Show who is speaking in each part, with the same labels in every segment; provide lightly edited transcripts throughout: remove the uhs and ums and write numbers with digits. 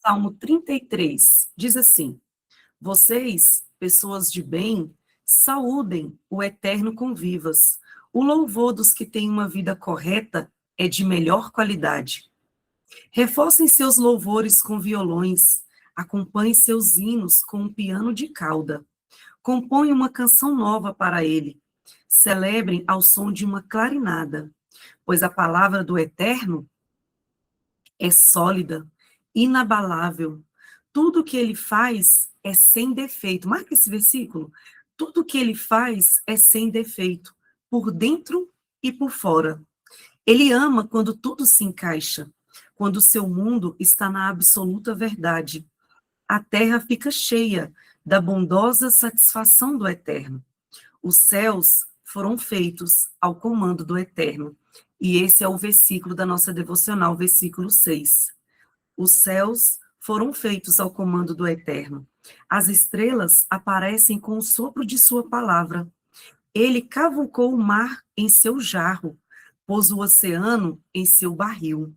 Speaker 1: Salmo 33 diz assim: vocês, pessoas de bem, saúdem o Eterno com vivas. O louvor dos que têm uma vida correta é de melhor qualidade. Reforcem seus louvores com violões, acompanhem seus hinos com um piano de cauda. Compõem uma canção nova para ele. Celebrem ao som de uma clarinada, pois a palavra do Eterno é sólida, inabalável. Tudo que ele faz é sem defeito. Marca esse versículo. Tudo que ele faz é sem defeito, por dentro e por fora. Ele ama quando tudo se encaixa, quando o seu mundo está na absoluta verdade. A terra fica cheia da bondosa satisfação do Eterno. Os céus foram feitos ao comando do Eterno. E esse é o versículo da nossa devocional, versículo 6. Os céus foram feitos ao comando do Eterno. As estrelas aparecem com o sopro de sua palavra. Ele cavucou o mar em seu jarro, pôs o oceano em seu barril.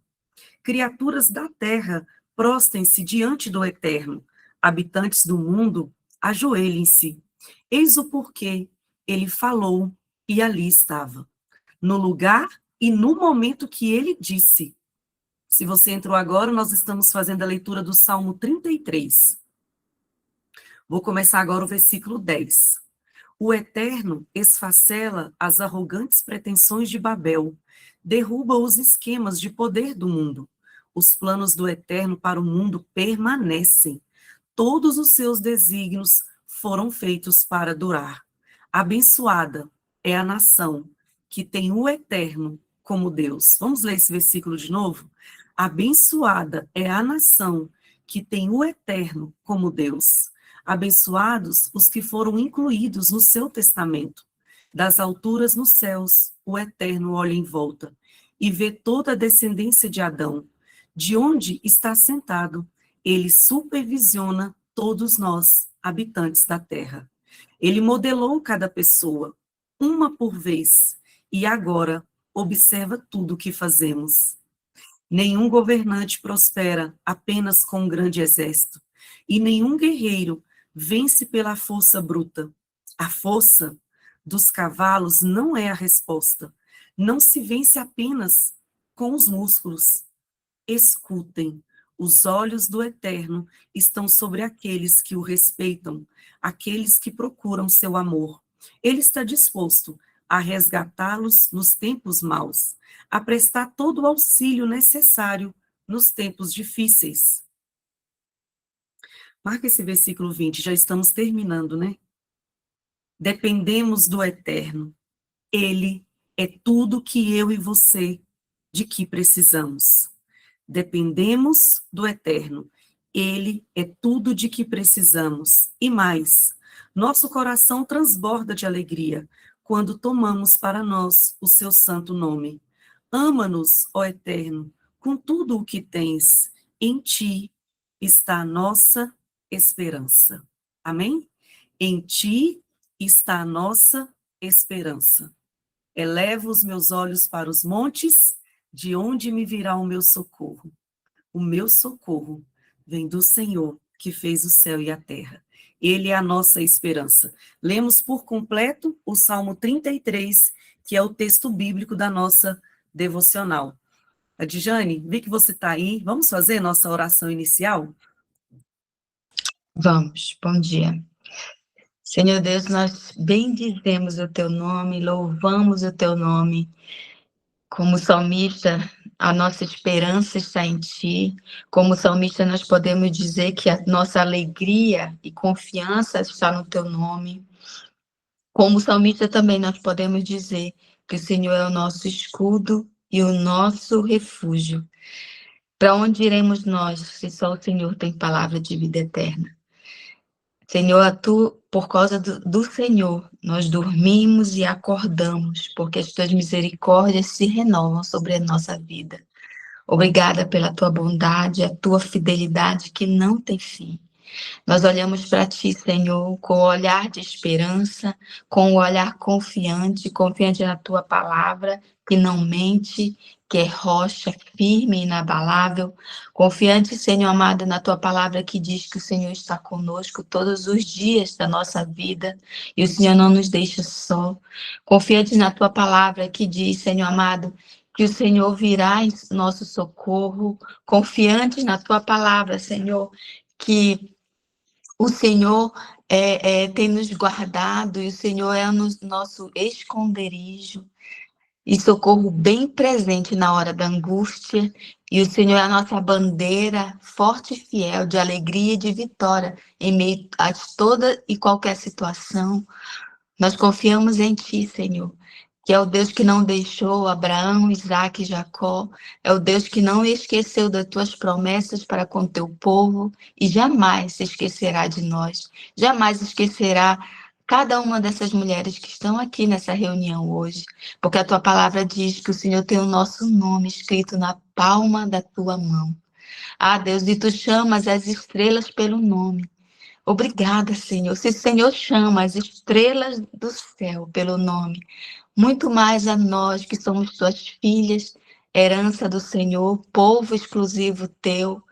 Speaker 1: Criaturas da terra, prostrem-se diante do Eterno. Habitantes do mundo, ajoelhem-se. Eis o porquê. Ele falou e ali estava. No lugar e no momento que ele disse. Se você entrou agora, nós estamos fazendo a leitura do Salmo 33. Vou começar agora o versículo 10. O Eterno esfacela as arrogantes pretensões de Babel, derruba os esquemas de poder do mundo. Os planos do Eterno para o mundo permanecem. Todos os seus desígnios foram feitos para durar. Abençoada é a nação que tem o Eterno como Deus. Vamos ler esse versículo de novo? Abençoada é a nação que tem o Eterno como Deus. Abençoados os que foram incluídos no seu testamento. Das alturas nos céus, o Eterno olha em volta e vê toda a descendência de Adão. De onde está sentado, ele supervisiona todos nós, habitantes da terra. Ele modelou cada pessoa, uma por vez, e agora observa tudo o que fazemos. Nenhum governante prospera apenas com um grande exército, e nenhum guerreiro vence pela força bruta. A força dos cavalos não é a resposta. Não se vence apenas com os músculos. Escutem, os olhos do Eterno estão sobre aqueles que o respeitam, aqueles que procuram seu amor. Ele está disposto a resgatá-los nos tempos maus, a prestar todo o auxílio necessário nos tempos difíceis. Marca esse versículo 20, já estamos terminando, né? Dependemos do Eterno. Ele é tudo que eu e você, de que precisamos. Dependemos do Eterno. Ele é tudo de que precisamos. E mais, nosso coração transborda de alegria quando tomamos para nós o seu santo nome. Ama-nos, ó Eterno, com tudo o que tens. Em ti está a nossa esperança. Amém? Em ti está a nossa esperança. Elevo os meus olhos para os montes, de onde me virá o meu socorro? O meu socorro vem do Senhor, que fez o céu e a terra. Ele é a nossa esperança. Lemos por completo o Salmo 33, que é o texto bíblico da nossa devocional. Adjane, vi que você está aí. Vamos fazer nossa oração inicial?
Speaker 2: Vamos, bom dia. Senhor Deus, nós bendizemos o teu nome, louvamos o teu nome. Como salmista, a nossa esperança está em ti. Como salmista, nós podemos dizer que a nossa alegria e confiança está no teu nome. Como salmista também nós podemos dizer que o Senhor é o nosso escudo e o nosso refúgio. Para onde iremos nós, se só o Senhor tem palavra de vida eterna? Senhor, por causa do Senhor, nós dormimos e acordamos, porque as tuas misericórdias se renovam sobre a nossa vida. Obrigada pela tua bondade, a tua fidelidade que não tem fim. Nós olhamos para ti, Senhor, com o olhar de esperança, com o olhar confiante na tua palavra, que não mente, que é rocha firme e inabalável, confiante, Senhor amado, na tua palavra que diz que o Senhor está conosco todos os dias da nossa vida e o Senhor não nos deixa só. Confiante na tua palavra que diz, Senhor amado, que o Senhor virá em nosso socorro, confiantes na tua palavra, Senhor, que o Senhor tem nos guardado e o Senhor é o nosso esconderijo e socorro bem presente na hora da angústia, e o Senhor é a nossa bandeira forte e fiel de alegria e de vitória em meio a toda e qualquer situação. Nós confiamos em Ti, Senhor, que é o Deus que não deixou Abraão, Isaque e Jacó, é o Deus que não esqueceu das Tuas promessas para com Teu povo e jamais se esquecerá de nós, jamais esquecerá cada uma dessas mulheres que estão aqui nessa reunião hoje, porque a Tua palavra diz que o Senhor tem o nosso nome escrito na palma da Tua mão. Ah, Deus, e Tu chamas as estrelas pelo nome. Obrigada, Senhor. Se o Senhor chama as estrelas do céu pelo nome, muito mais a nós que somos Tuas filhas, herança do Senhor, povo exclusivo Teu.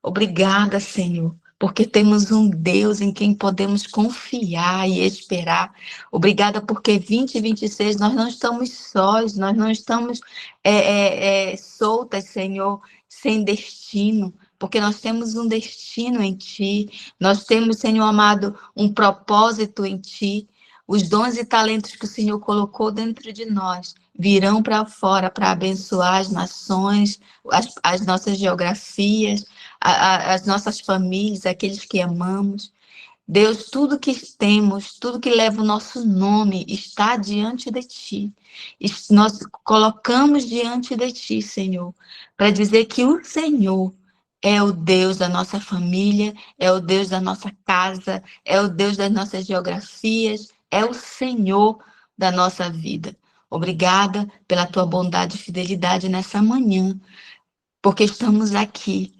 Speaker 2: Obrigada, Senhor, porque temos um Deus em quem podemos confiar e esperar. Obrigada porque 2026 nós não estamos sós, nós não estamos soltas, Senhor, sem destino, porque nós temos um destino em Ti, nós temos, Senhor amado, um propósito em Ti. Os dons e talentos que o Senhor colocou dentro de nós virão para fora para abençoar as nações, as nossas geografias, as nossas famílias, aqueles que amamos. Deus, tudo que temos, tudo que leva o nosso nome está diante de Ti. Nós colocamos diante de Ti, Senhor, para dizer que o Senhor é o Deus da nossa família, é o Deus da nossa casa, é o Deus das nossas geografias, é o Senhor da nossa vida. Obrigada pela Tua bondade e fidelidade nessa manhã, porque estamos aqui,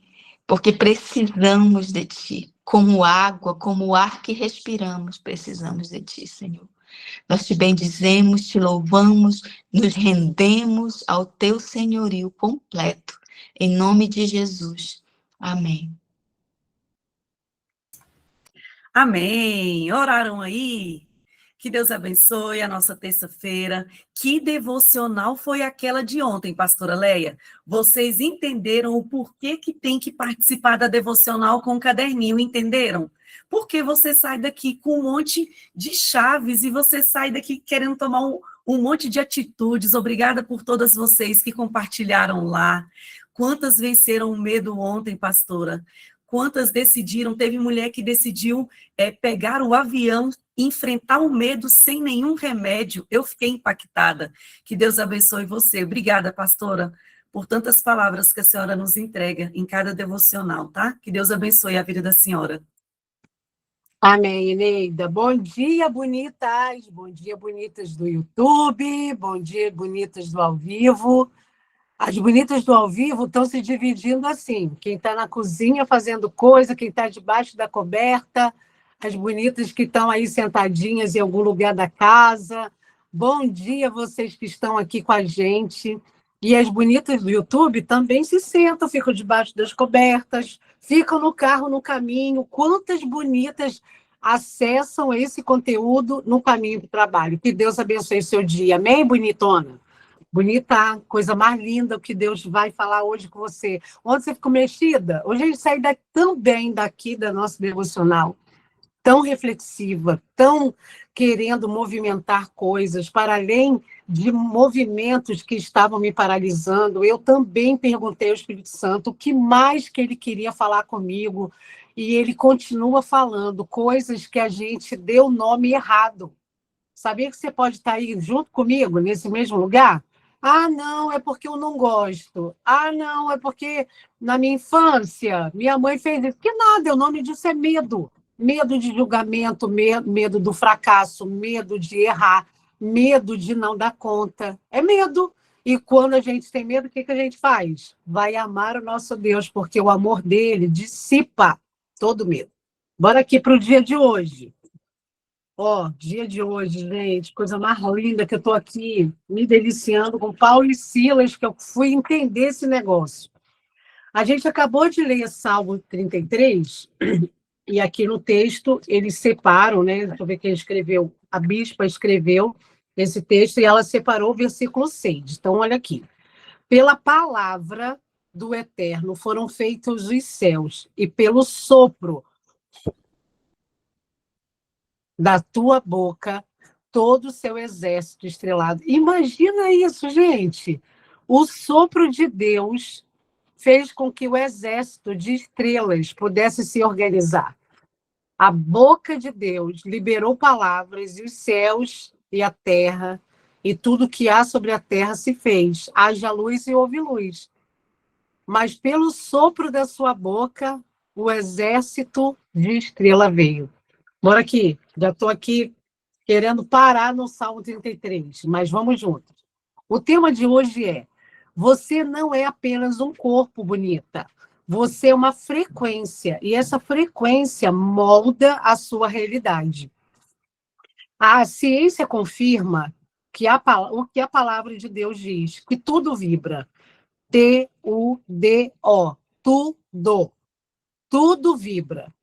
Speaker 2: porque precisamos de Ti. Como água, como o ar que respiramos, precisamos de Ti, Senhor. Nós Te bendizemos, Te louvamos, nos rendemos ao Teu senhorio completo. Em nome de Jesus. Amém.
Speaker 1: Amém. Oraram aí? Que Deus abençoe a nossa terça-feira. Que devocional foi aquela de ontem, pastora Leia? Vocês entenderam o porquê que tem que participar da devocional com o caderninho, entenderam? Porque você sai daqui com um monte de chaves e você sai daqui querendo tomar um monte de atitudes. Obrigada por todas vocês que compartilharam lá. Quantas venceram o medo ontem, pastora? Quantas decidiram? Teve mulher que decidiu pegar o avião, enfrentar o medo sem nenhum remédio. Eu fiquei impactada. Que Deus abençoe você. Obrigada, pastora, por tantas palavras que a senhora nos entrega em cada devocional, tá? Que Deus abençoe a vida da senhora.
Speaker 3: Amém, Eneida. Bom dia, bonitas. Bom dia, bonitas do YouTube. Bom dia, bonitas do ao vivo. As bonitas do ao vivo estão se dividindo assim. Quem está na cozinha fazendo coisa, quem está debaixo da coberta, as bonitas que estão aí sentadinhas em algum lugar da casa. Bom dia, vocês que estão aqui com a gente. E as bonitas do YouTube também se sentam, ficam debaixo das cobertas, ficam no carro, no caminho. Quantas bonitas acessam esse conteúdo no caminho do trabalho. Que Deus abençoe seu dia. Amém, bonitona? Bonita, coisa mais linda o que Deus vai falar hoje com você. Ontem você ficou mexida? Hoje a gente sai tão bem daqui da nossa devocional, tão reflexiva, tão querendo movimentar coisas, para além de movimentos que estavam me paralisando. Eu também perguntei ao Espírito Santo o que mais que ele queria falar comigo, e ele continua falando coisas que a gente deu nome errado. Sabia que você pode estar aí junto comigo, nesse mesmo lugar? Ah, não, é porque eu não gosto. Ah, não, é porque na minha infância minha mãe fez isso. Que nada, o nome disso é medo. Medo de julgamento, medo do fracasso, medo de errar, medo de não dar conta. É medo. E quando a gente tem medo, o que a gente faz? Vai amar o nosso Deus, porque o amor dele dissipa todo medo. Bora aqui para o dia de hoje. Ó, dia de hoje, gente, coisa mais linda que eu estou aqui me deliciando com Paulo e Silas, que eu fui entender esse negócio. A gente acabou de ler Salmo 33, e aqui no texto eles separam, né? Deixa eu ver quem escreveu. A bispa escreveu esse texto e ela separou o versículo 6. Então, olha aqui. Pela palavra do Eterno foram feitos os céus, e pelo sopro da tua boca todo o seu exército estrelado. Imagina isso, gente. O sopro de Deus fez com que o exército de estrelas pudesse se organizar. A boca de Deus liberou palavras e os céus e a terra e tudo que há sobre a terra se fez. Haja luz e houve luz. Mas pelo sopro da sua boca, o exército de estrela veio. Bora aqui, já estou aqui querendo parar no Salmo 33, mas vamos juntos. O tema de hoje é: você não é apenas um corpo, bonita. Você é uma frequência, e essa frequência molda a sua realidade. A ciência confirma que o que a palavra de Deus diz, que tudo vibra. Tudo. Tudo. Tudo vibra.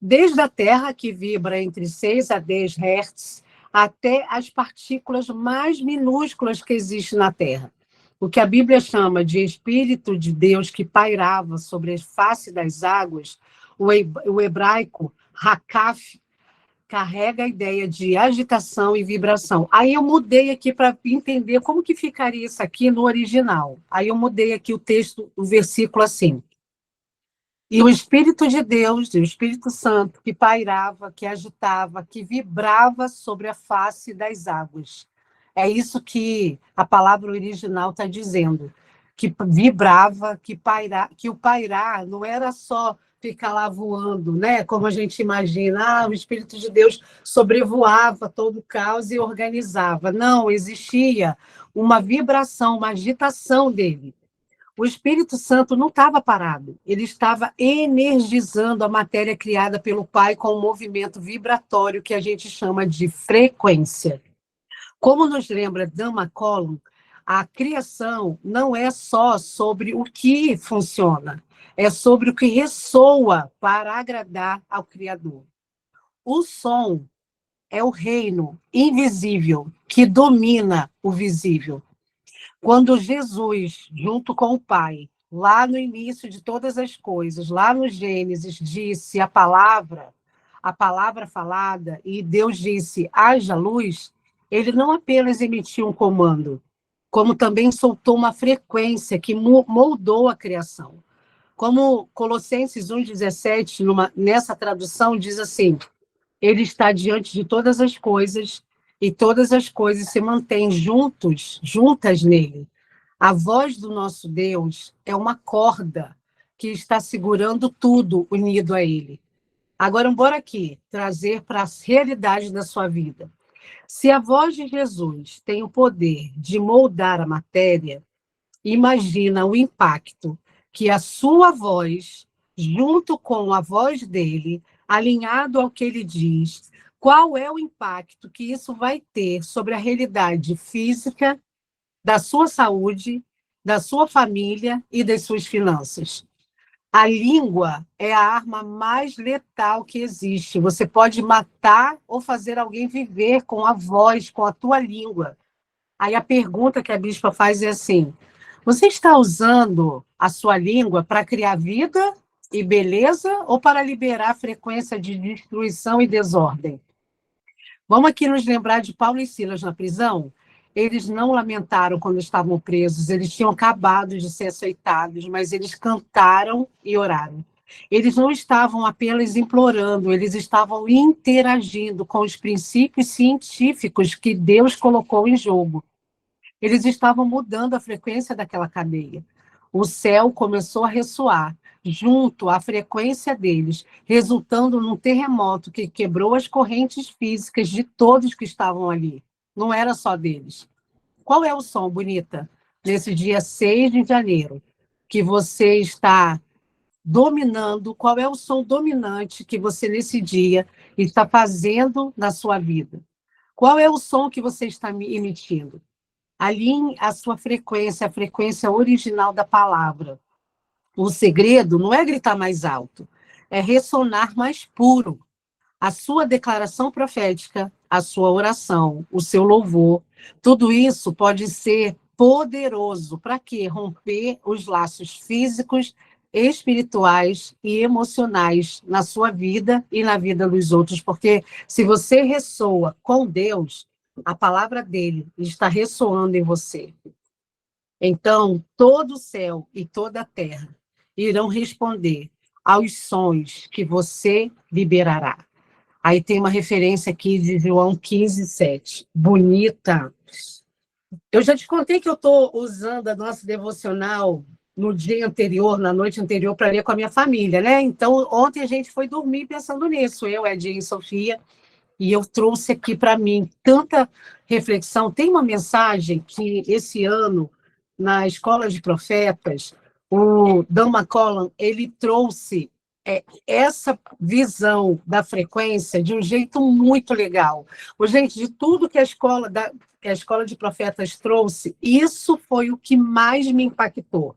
Speaker 3: Desde a Terra, que vibra entre 6 a 10 Hz, até as partículas mais minúsculas que existem na Terra. O que a Bíblia chama de Espírito de Deus que pairava sobre a face das águas, o hebraico Hakaf, carrega a ideia de agitação e vibração. Aí eu mudei aqui para entender como que ficaria isso aqui no original. Aí eu mudei aqui o texto, o versículo assim. E o Espírito de Deus, o Espírito Santo, que pairava, que agitava, que vibrava sobre a face das águas. É isso que a palavra original está dizendo. Que vibrava, que o pairar não era só ficar lá voando, né? Como a gente imagina. Ah, o Espírito de Deus sobrevoava todo o caos e organizava. Não, existia uma vibração, uma agitação dele. O Espírito Santo não estava parado, ele estava energizando a matéria criada pelo Pai com um movimento vibratório que a gente chama de frequência. Como nos lembra Dan McCollum, a criação não é só sobre o que funciona, é sobre o que ressoa para agradar ao Criador. O som é o reino invisível que domina o visível. Quando Jesus, junto com o Pai, lá no início de todas as coisas, lá no Gênesis, disse a palavra falada, e Deus disse, haja luz, ele não apenas emitiu um comando, como também soltou uma frequência que moldou a criação. Como Colossenses 1,17, nessa tradução, diz assim, ele está diante de todas as coisas, e todas as coisas se mantêm juntas nele. A voz do nosso Deus é uma corda que está segurando tudo unido a ele. Agora, bora aqui trazer para a realidade da sua vida. Se a voz de Jesus tem o poder de moldar a matéria, imagina o impacto que a sua voz, junto com a voz dele, alinhado ao que ele diz, qual é o impacto que isso vai ter sobre a realidade física, da sua saúde, da sua família e das suas finanças. A língua é a arma mais letal que existe. Você pode matar ou fazer alguém viver com a voz, com a tua língua. Aí a pergunta que a bispa faz é assim: você está usando a sua língua para criar vida e beleza ou para liberar a frequência de destruição e desordem? Vamos aqui nos lembrar de Paulo e Silas na prisão? Eles não lamentaram quando estavam presos, eles tinham acabado de ser açoitados, mas eles cantaram e oraram. Eles não estavam apenas implorando, eles estavam interagindo com os princípios científicos que Deus colocou em jogo. Eles estavam mudando a frequência daquela cadeia. O céu começou a ressoar junto à frequência deles, resultando num terremoto que quebrou as correntes físicas de todos que estavam ali. Não era só deles. Qual é o som, bonita, nesse dia 6 de janeiro, que você está dominando, qual é o som dominante que você nesse dia está fazendo na sua vida? Qual é o som que você está emitindo? Alinhe a sua frequência, a frequência original da palavra. O segredo não é gritar mais alto, é ressonar mais puro. A sua declaração profética, a sua oração, o seu louvor, tudo isso pode ser poderoso para quê? Romper os laços físicos, espirituais e emocionais na sua vida e na vida dos outros, porque se você ressoa com Deus, a palavra dele está ressoando em você. Então, todo o céu e toda a terra irão responder aos sons que você liberará. Aí tem uma referência aqui de João 15:7. Bonita. Eu já te contei que eu estou usando a nossa devocional no dia anterior, na noite anterior, para ler com a minha família, né? Então, ontem a gente foi dormir pensando nisso, eu, Edinho e Sofia, e eu trouxe aqui para mim tanta reflexão. Tem uma mensagem que esse ano, na Escola de Profetas, o Dan McCollum, ele trouxe essa visão da frequência de um jeito muito legal. Gente, de tudo que que a Escola de Profetas trouxe, isso foi o que mais me impactou.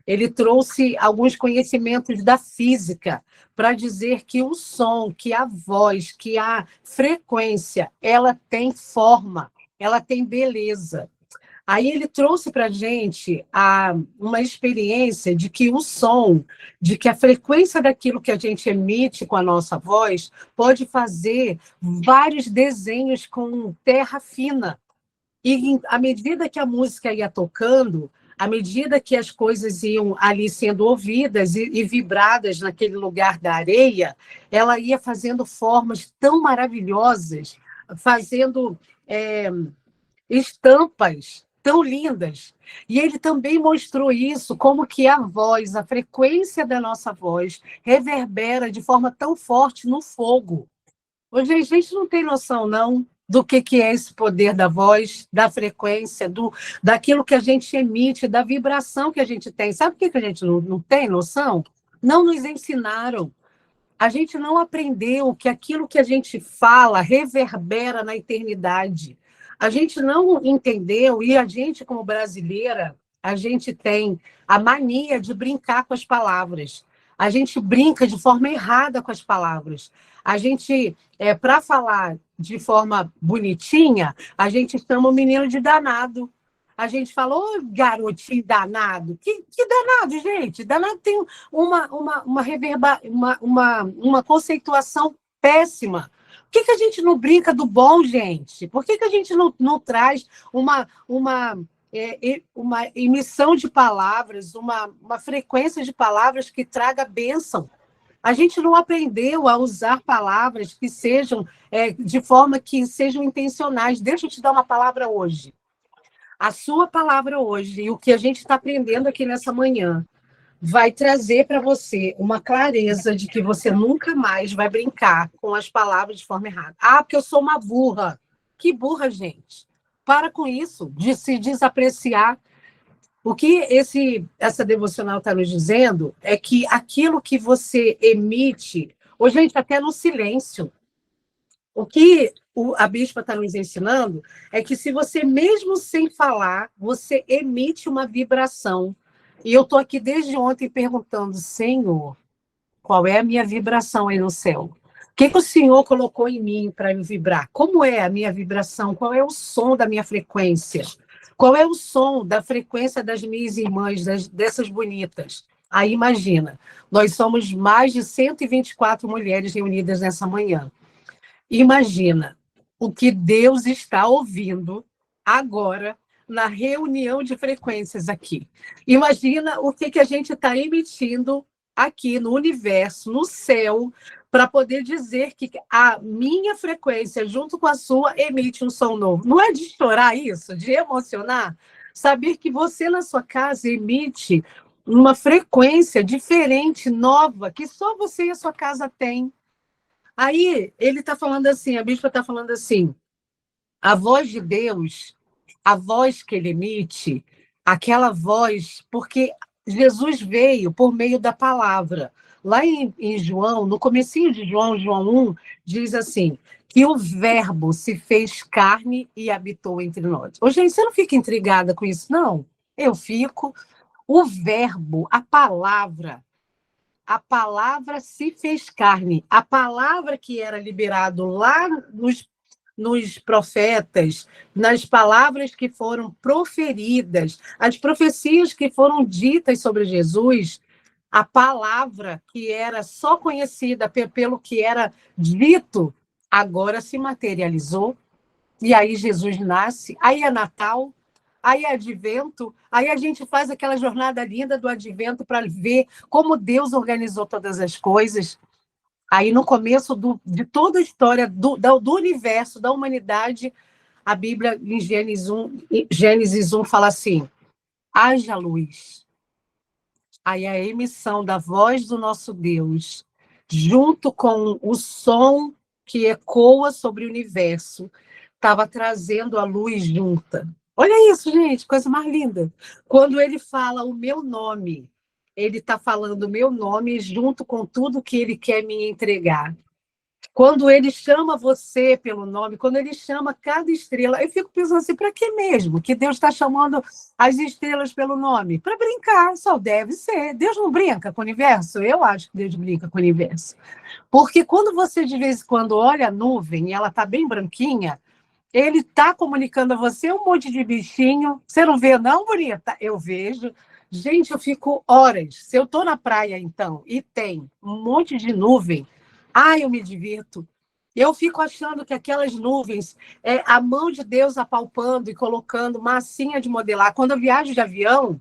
Speaker 3: Ele trouxe alguns conhecimentos da física para dizer que o som, que a voz, que a frequência, ela tem forma, ela tem beleza. Aí ele trouxe para a gente uma experiência de que o som, de que a frequência daquilo que a gente emite com a nossa voz pode fazer vários desenhos com terra fina. E à medida que a música ia tocando, à medida que as coisas iam ali sendo ouvidas e vibradas naquele lugar da areia, ela ia fazendo formas tão maravilhosas, fazendo estampas tão lindas. E ele também mostrou isso, como que a voz, a frequência da nossa voz, reverbera de forma tão forte no fogo. Hoje a gente não tem noção, não, do que é esse poder da voz, da frequência, daquilo que a gente emite, da vibração que a gente tem. Sabe por que a gente não tem noção? Não nos ensinaram. A gente não aprendeu que aquilo que a gente fala reverbera na eternidade. A gente não entendeu, e a gente, como brasileira, a gente tem a mania de brincar com as palavras. A gente brinca de forma errada com as palavras. A gente, para falar de forma bonitinha, a gente chama o menino de danado. A gente fala, ô garotinho danado. Que danado, gente? Danado tem uma conceituação péssima. Por que a gente não brinca do bom, gente? Por que a gente não traz uma emissão de palavras, uma frequência de palavras que traga bênção? A gente não aprendeu a usar palavras que sejam de forma que sejam intencionais. Deixa eu te dar uma palavra hoje. A sua palavra hoje e o que a gente está aprendendo aqui nessa manhã vai trazer para você uma clareza de que você nunca mais vai brincar com as palavras de forma errada. Ah, porque eu sou uma burra. Que burra, gente. Para com isso, de se desapreciar. O que essa devocional está nos dizendo é que aquilo que você emite, ou gente, até no silêncio, o que a bispa está nos ensinando é que se você, mesmo sem falar, você emite uma vibração. E eu estou aqui desde ontem perguntando, Senhor, qual é a minha vibração aí no céu? O que o Senhor colocou em mim para eu vibrar? Como é a minha vibração? Qual é o som da minha frequência? Qual é o som da frequência das minhas irmãs, dessas bonitas? Aí imagina, nós somos mais de 124 mulheres reunidas nessa manhã. Imagina o que Deus está ouvindo agora na reunião de frequências aqui. Imagina o que a gente está emitindo aqui no universo, no céu, para poder dizer que a minha frequência, junto com a sua, emite um som novo. Não é de chorar isso, de emocionar? Saber que você, na sua casa, emite uma frequência diferente, nova, que só você e a sua casa têm. Aí ele está falando assim, a bispa está falando assim, a voz de Deus, a voz que ele emite, aquela voz, porque Jesus veio por meio da palavra. Lá em João, no comecinho de João, João 1, diz assim, que o verbo se fez carne e habitou entre nós. Ô, gente, você não fica intrigada com isso, não? Eu fico. O verbo, a palavra se fez carne. A palavra que era liberado lá nos profetas, nas palavras que foram proferidas, as profecias que foram ditas sobre Jesus, a palavra que era só conhecida pelo que era dito, agora se materializou. E aí Jesus nasce, aí é Natal, aí é Advento, aí a gente faz aquela jornada linda do Advento para ver como Deus organizou todas as coisas. Aí, no começo de toda a história do universo, da humanidade, a Bíblia, em Gênesis 1 fala assim, haja luz. Aí a emissão da voz do nosso Deus, junto com o som que ecoa sobre o universo, estava trazendo a luz junta. Olha isso, gente, coisa mais linda. Quando ele fala o meu nome, ele está falando o meu nome junto com tudo que ele quer me entregar. Quando ele chama você pelo nome, quando ele chama cada estrela, eu fico pensando assim, para que mesmo que Deus está chamando as estrelas pelo nome? Para brincar, só deve ser. Deus não brinca com o universo? Eu acho que Deus brinca com o universo. Porque quando você, de vez em quando, olha a nuvem e ela está bem branquinha, ele está comunicando a você um monte de bichinho. Você não vê, não, bonita? Eu vejo. Gente, eu fico horas. Se eu estou na praia, então, e tem um monte de nuvem, eu me divirto. Eu fico achando que aquelas nuvens é a mão de Deus apalpando e colocando massinha de modelar. Quando eu viajo de avião,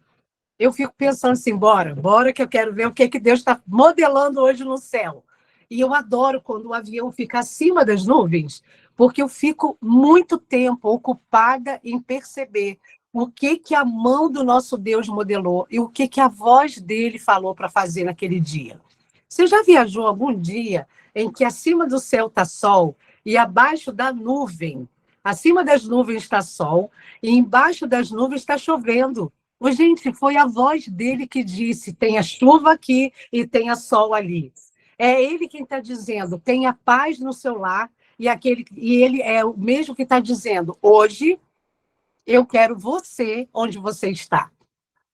Speaker 3: eu fico pensando assim, bora que eu quero ver o que Deus está modelando hoje no céu. E eu adoro quando o avião fica acima das nuvens, porque eu fico muito tempo ocupada em perceber o que a mão do nosso Deus modelou e o que a voz dele falou para fazer naquele dia. Você já viajou algum dia em que acima do céu está sol e abaixo da nuvem, acima das nuvens está sol e embaixo das nuvens está chovendo? Gente, foi a voz dele que disse, tem a chuva aqui e tem a sol ali. É ele quem está dizendo, tenha paz no seu lar, e ele é o mesmo que está dizendo, hoje eu quero você onde você está.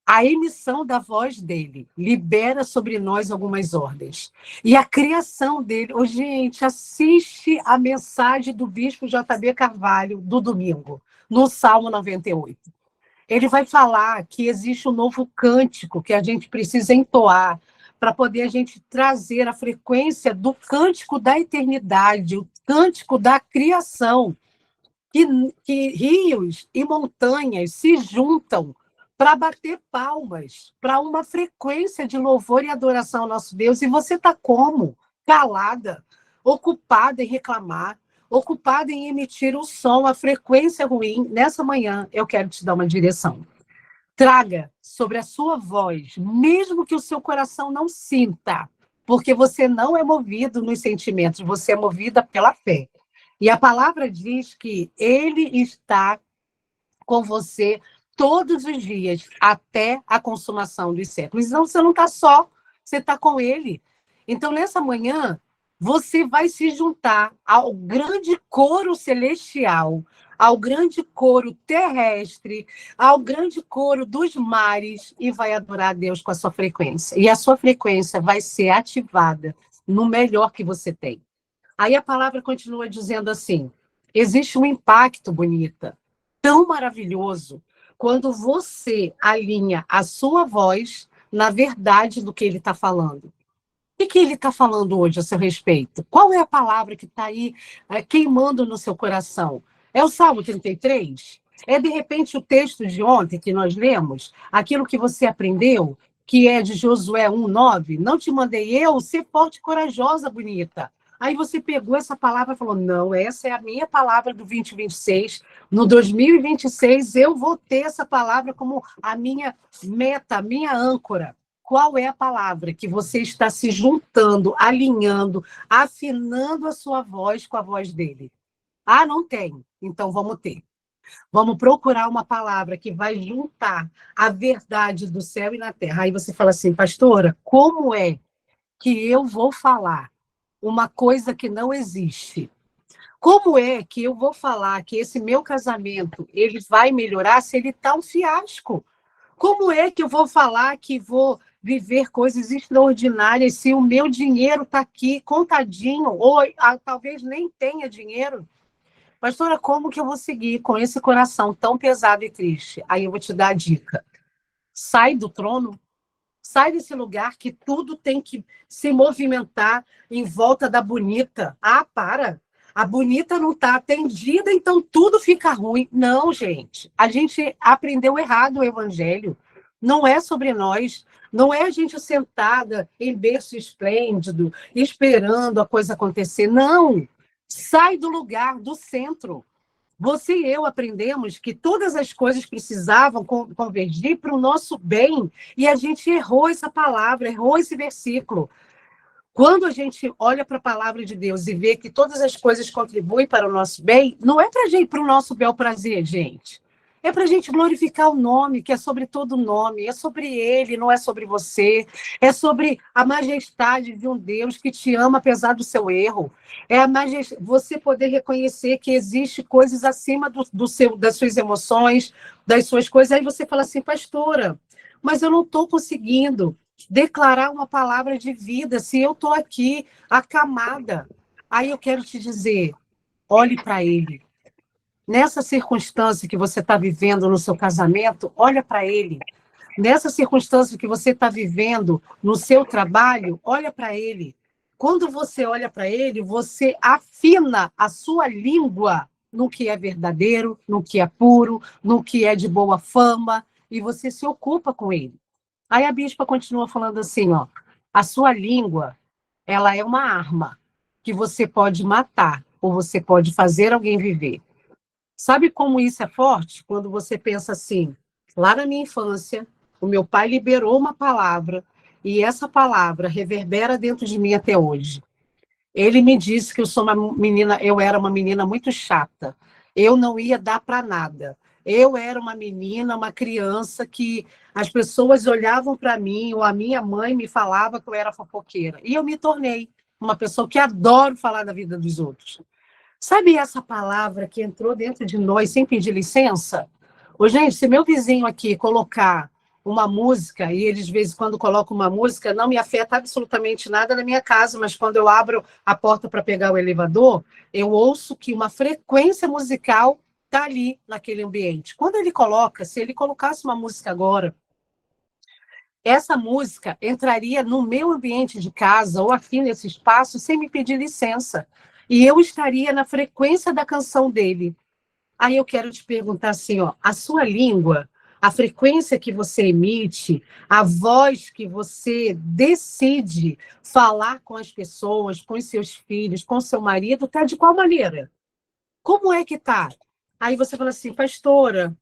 Speaker 3: A emissão da voz dele libera sobre nós algumas ordens. E a criação dele... gente, assiste a mensagem do bispo J.B. Carvalho do domingo, no Salmo 98. Ele vai falar que existe um novo cântico que a gente precisa entoar para poder a gente trazer a frequência do cântico da eternidade, o cântico da criação, que rios e montanhas se juntam para bater palmas, para uma frequência de louvor e adoração ao nosso Deus. E você está como? Calada, ocupada em reclamar, ocupada em emitir o som, a frequência ruim. Nessa manhã, eu quero te dar uma direção. Traga sobre a sua voz, mesmo que o seu coração não sinta, porque você não é movido nos sentimentos, você é movida pela fé. E a palavra diz que ele está com você todos os dias, até a consumação dos séculos. Então, você não está só, você está com ele. Então, nessa manhã, você vai se juntar ao grande coro celestial, ao grande coro terrestre, ao grande coro dos mares, e vai adorar a Deus com a sua frequência. E a sua frequência vai ser ativada no melhor que você tem. Aí a palavra continua dizendo assim, existe um impacto, bonita, tão maravilhoso, quando você alinha a sua voz na verdade do que ele está falando. O que ele está falando hoje a seu respeito? Qual é a palavra que está aí queimando no seu coração? É o Salmo 33? É, de repente, o texto de ontem que nós lemos? Aquilo que você aprendeu, que é de Josué 1:9? Não te mandei eu? Ser forte e corajosa, bonita. Aí você pegou essa palavra e falou, não, essa é a minha palavra do 2026. No 2026, eu vou ter essa palavra como a minha meta, a minha âncora. Qual é a palavra que você está se juntando, alinhando, afinando a sua voz com a voz dele? Não tem. Então vamos ter. Vamos procurar uma palavra que vai juntar a verdade do céu e na terra. Aí você fala assim, pastora, como é que eu vou falar uma coisa que não existe? Como é que eu vou falar que esse meu casamento ele vai melhorar se ele está um fiasco? Como é que eu vou falar que vou viver coisas extraordinárias se o meu dinheiro está aqui contadinho, ou talvez nem tenha dinheiro? Pastora, como que eu vou seguir com esse coração tão pesado e triste? Aí eu vou te dar a dica. Sai do trono, sai desse lugar que tudo tem que se movimentar em volta da bonita. Ah, para! A bonita não está atendida, então tudo fica ruim. Não, gente. A gente aprendeu errado o evangelho. Não é sobre nós. Não é a gente sentada em berço esplêndido, esperando a coisa acontecer. Não! Sai do lugar, do centro. Você e eu aprendemos que todas as coisas precisavam convergir para o nosso bem, e a gente errou essa palavra, errou esse versículo. Quando a gente olha para a palavra de Deus e vê que todas as coisas contribuem para o nosso bem, não é para o nosso bel prazer, gente. É para a gente glorificar o nome, que é sobre todo nome, é sobre ele, não é sobre você. É sobre a majestade de um Deus que te ama apesar do seu erro. É você poder reconhecer que existe coisas acima das suas emoções, das suas coisas. Aí você fala assim, pastora, mas eu não estou conseguindo declarar uma palavra de vida se eu estou aqui acamada. Aí eu quero te dizer, olhe para ele. Nessa circunstância que você está vivendo no seu casamento, olha para ele. Nessa circunstância que você está vivendo no seu trabalho, olha para ele. Quando você olha para ele, você afina a sua língua no que é verdadeiro, no que é puro, no que é de boa fama, e você se ocupa com ele. Aí a bispa continua falando assim, ó, a sua língua, ela é uma arma que você pode matar ou você pode fazer alguém viver. Sabe como isso é forte? Quando você pensa assim, lá na minha infância, o meu pai liberou uma palavra e essa palavra reverbera dentro de mim até hoje. Ele me disse que eu era uma menina muito chata. Eu não ia dar para nada. Eu era uma menina, uma criança que as pessoas olhavam para mim, ou a minha mãe me falava que eu era fofoqueira. E eu me tornei uma pessoa que adoro falar da vida dos outros. Sabe essa palavra que entrou dentro de nós sem pedir licença? Ô, gente, se meu vizinho aqui colocar uma música, e eles de vez em quando colocam uma música, não me afeta absolutamente nada na minha casa, mas quando eu abro a porta para pegar o elevador, eu ouço que uma frequência musical está ali naquele ambiente. Quando ele coloca, se ele colocasse uma música agora, essa música entraria no meu ambiente de casa ou aqui nesse espaço sem me pedir licença. E eu estaria na frequência da canção dele. Aí eu quero te perguntar assim, ó, a sua língua, a frequência que você emite, a voz que você decide falar com as pessoas, com os seus filhos, com o seu marido, tá de qual maneira? Como é que tá? Aí você fala assim, pastora,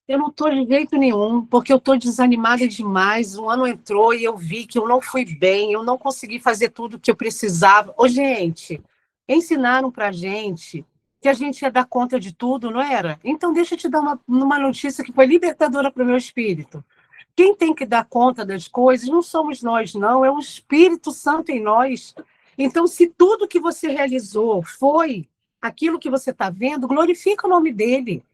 Speaker 3: eu não estou de jeito nenhum, porque eu estou desanimada demais. O ano entrou e eu vi que eu não fui bem, eu não consegui fazer tudo o que eu precisava. Ô, gente, ensinaram para a gente que a gente ia dar conta de tudo, não era? Então, deixa eu te dar uma notícia que foi libertadora para o meu espírito. Quem tem que dar conta das coisas não somos nós, não, é o Espírito Santo em nós. Então, se tudo que você realizou foi aquilo que você está vendo, glorifica o nome dele.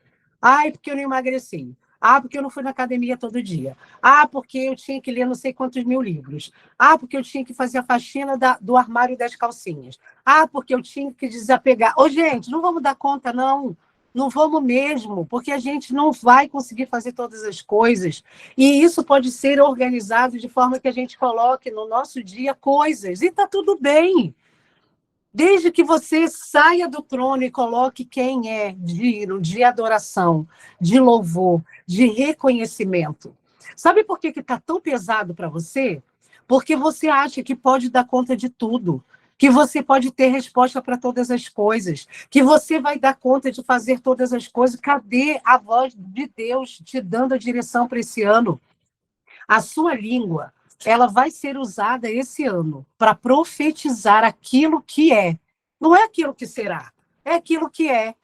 Speaker 3: Ai, porque eu não emagreci. Ah, porque eu não fui na academia todo dia. Ah, porque eu tinha que ler não sei quantos mil livros. Ah, porque eu tinha que fazer a faxina do armário das calcinhas. Ah, porque eu tinha que desapegar. Ô, gente, não vamos dar conta, não. Não vamos mesmo, porque a gente não vai conseguir fazer todas as coisas. E isso pode ser organizado de forma que a gente coloque no nosso dia coisas. E está tudo bem. Desde que você saia do trono e coloque quem é digno de adoração, de louvor, de reconhecimento. Sabe por que está tão pesado para você? Porque você acha que pode dar conta de tudo, que você pode ter resposta para todas as coisas, que você vai dar conta de fazer todas as coisas. Cadê a voz de Deus te dando a direção para esse ano? A sua língua, ela vai ser usada esse ano para profetizar aquilo que é. Não é aquilo que será, é aquilo que é.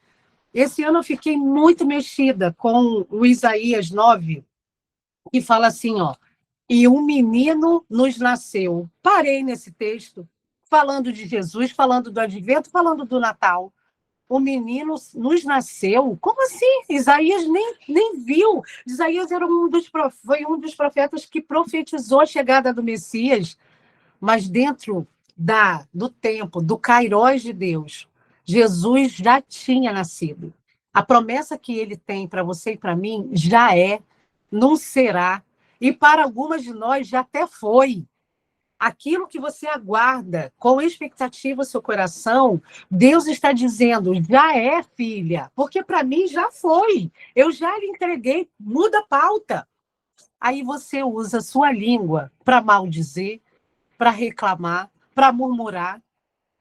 Speaker 3: Esse ano eu fiquei muito mexida com o Isaías 9, que fala assim, ó, e um menino nos nasceu. Parei nesse texto, falando de Jesus, falando do advento, falando do Natal. O menino nos nasceu? Como assim? Isaías nem viu. Isaías era foi um dos profetas que profetizou a chegada do Messias, mas dentro do tempo, do kairós de Deus, Jesus já tinha nascido. A promessa que ele tem para você e para mim já é, não será, e para algumas de nós já até foi. Aquilo que você aguarda com expectativa no seu coração, Deus está dizendo, já é, filha, porque para mim já foi. Eu já lhe entreguei, muda a pauta. Aí você usa a sua língua para maldizer, para reclamar, para murmurar.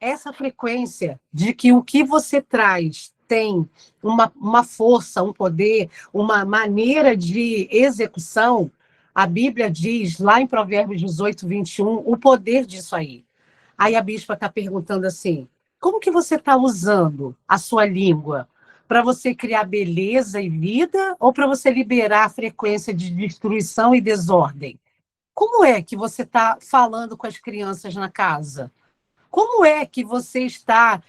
Speaker 3: Essa frequência de que o que você traz tem uma força, um poder, uma maneira de execução, a Bíblia diz, lá em Provérbios 18, 21, o poder disso aí. Aí a bispa está perguntando assim, como que você está usando a sua língua? Para você criar beleza e vida ou para você liberar a frequência de destruição e desordem? Como é que você está falando com as crianças na casa? Como é que você está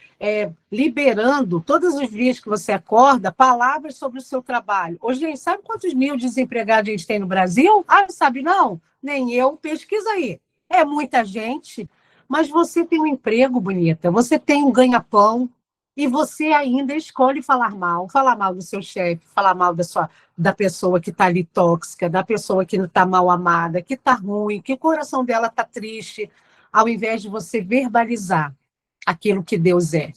Speaker 3: liberando, todos os dias que você acorda, palavras sobre o seu trabalho? Ô, gente, sabe quantos mil desempregados a gente tem no Brasil? Ah, não sabe não? Nem eu. Pesquisa aí. É muita gente, mas você tem um emprego, bonita, você tem um ganha-pão, e você ainda escolhe falar mal do seu chefe, falar mal da pessoa que está ali tóxica, da pessoa que não está mal amada, que está ruim, que o coração dela está triste, ao invés de você verbalizar aquilo que Deus é.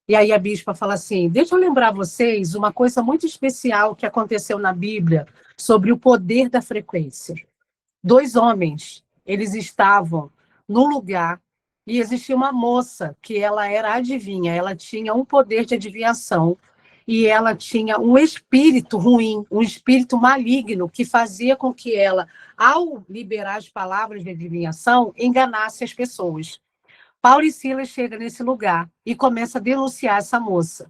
Speaker 3: E aí a bispa fala assim, deixa eu lembrar vocês uma coisa muito especial que aconteceu na Bíblia sobre o poder da frequência. 2 homens, eles estavam num lugar e existia uma moça que ela era adivinha, ela tinha um poder de adivinhação e ela tinha um espírito ruim, um espírito maligno que fazia com que ela, ao liberar as palavras de adivinhação, enganasse as pessoas. Paulo e Silas chegam nesse lugar e começa a denunciar essa moça.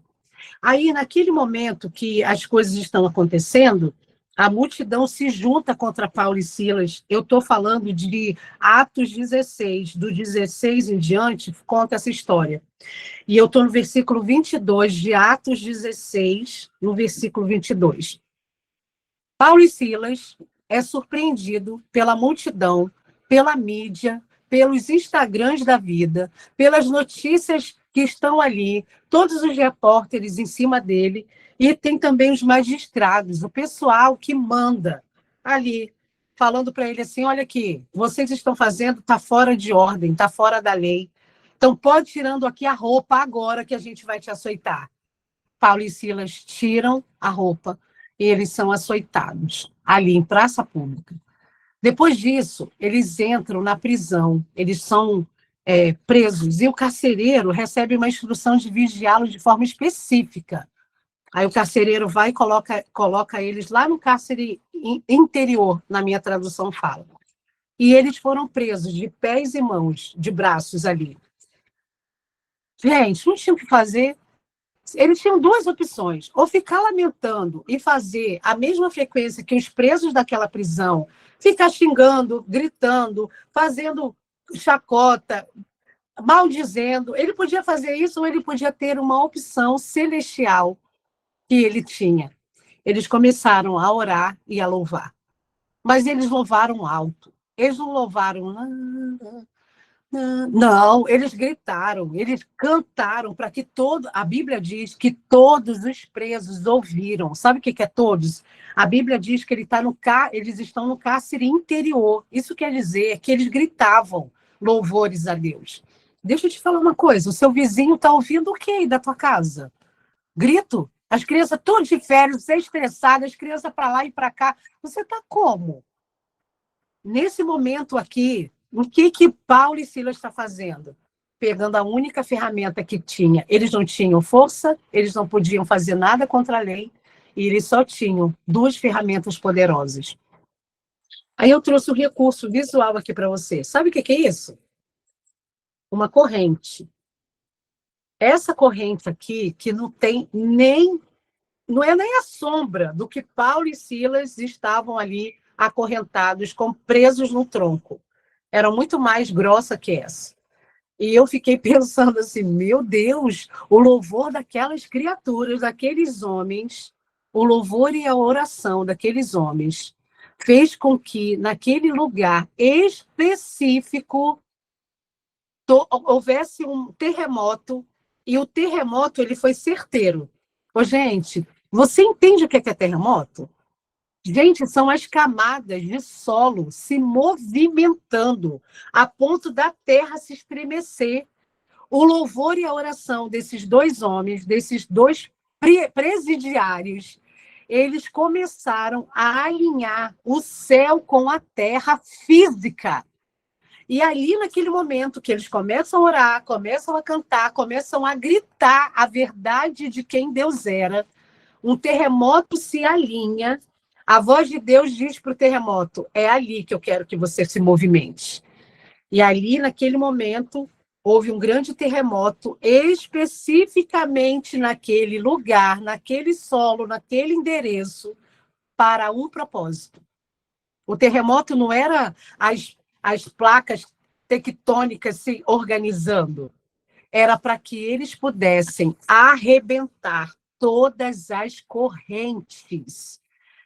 Speaker 3: Aí, naquele momento que as coisas estão acontecendo, a multidão se junta contra Paulo e Silas. Eu estou falando de Atos 16, do 16 em diante, conta essa história. E eu estou no versículo 22 de Atos 16, no versículo 22. Paulo e Silas é surpreendido pela multidão, pela mídia, pelos Instagrams da vida, pelas notícias que estão ali, todos os repórteres em cima dele, e tem também os magistrados, o pessoal que manda ali, falando para ele assim, olha aqui, vocês estão fazendo, está fora de ordem, está fora da lei, então pode tirando aqui a roupa agora que a gente vai te açoitar. Paulo e Silas tiram a roupa e eles são açoitados ali em praça pública. Depois disso, eles entram na prisão, eles são presos, e o carcereiro recebe uma instrução de vigiá-los de forma específica. Aí o carcereiro vai e coloca eles lá no cárcere interior, na minha tradução fala. E eles foram presos de pés e mãos, de braços ali. Gente, não tinha o que fazer. Eles tinham 2 opções, ou ficar lamentando e fazer a mesma frequência que os presos daquela prisão, ficar xingando, gritando, fazendo chacota, maldizendo. Ele podia fazer isso ou ele podia ter uma opção celestial que ele tinha. Eles começaram a orar e a louvar. Mas eles louvaram alto. Eles não louvaram... Não, eles gritaram, eles cantaram para que a Bíblia diz que todos os presos ouviram. Sabe o que é todos? A Bíblia diz que eles estão no cárcere interior. Isso quer dizer que eles gritavam louvores a Deus. Deixa eu te falar uma coisa, o seu vizinho está ouvindo o quê da tua casa? Grito? As crianças todas de férias, você estressada, as crianças para lá e para cá. Você está como? Nesse momento aqui, o que Paulo e Silas estão fazendo? Pegando a única ferramenta que tinha. Eles não tinham força, eles não podiam fazer nada contra a lei, e eles só tinham 2 ferramentas poderosas. Aí eu trouxe um recurso visual aqui para você. Sabe o que é isso? Uma corrente. Essa corrente aqui, que não tem nem não é nem a sombra do que Paulo e Silas estavam ali acorrentados, como presos no tronco. Era muito mais grossa que essa. E eu fiquei pensando assim, meu Deus, o louvor daquelas criaturas, daqueles homens, o louvor e a oração daqueles homens fez com que, naquele lugar específico, houvesse um terremoto, e o terremoto ele foi certeiro. Ô, gente, você entende o que é terremoto? Gente, são as camadas de solo se movimentando a ponto da terra se estremecer. O louvor e a oração desses dois homens, desses dois presidiários, eles começaram a alinhar o céu com a terra física. E ali, naquele momento que eles começam a orar, começam a cantar, começam a gritar a verdade de quem Deus era, um terremoto se alinha. A voz de Deus diz para o terremoto: é ali que eu quero que você se movimente. E ali, naquele momento, houve um grande terremoto, especificamente naquele lugar, naquele solo, naquele endereço, para um propósito. O terremoto não era as placas tectônicas se organizando, era para que eles pudessem arrebentar todas as correntes.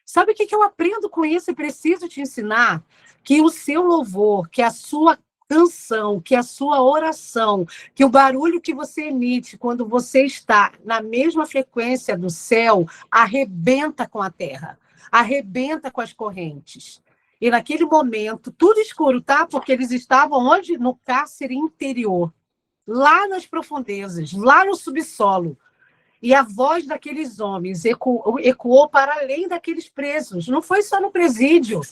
Speaker 3: Sabe o que eu aprendo com isso e preciso te ensinar? Que o seu louvor, que a sua canção, que a sua oração, que o barulho que você emite quando você está na mesma frequência do céu, arrebenta com a terra, arrebenta com as correntes. E naquele momento, tudo escuro, tá? Porque eles estavam onde? No cárcere interior, lá nas profundezas, lá no subsolo. E a voz daqueles homens ecoou para além daqueles presos. Não foi só no presídio.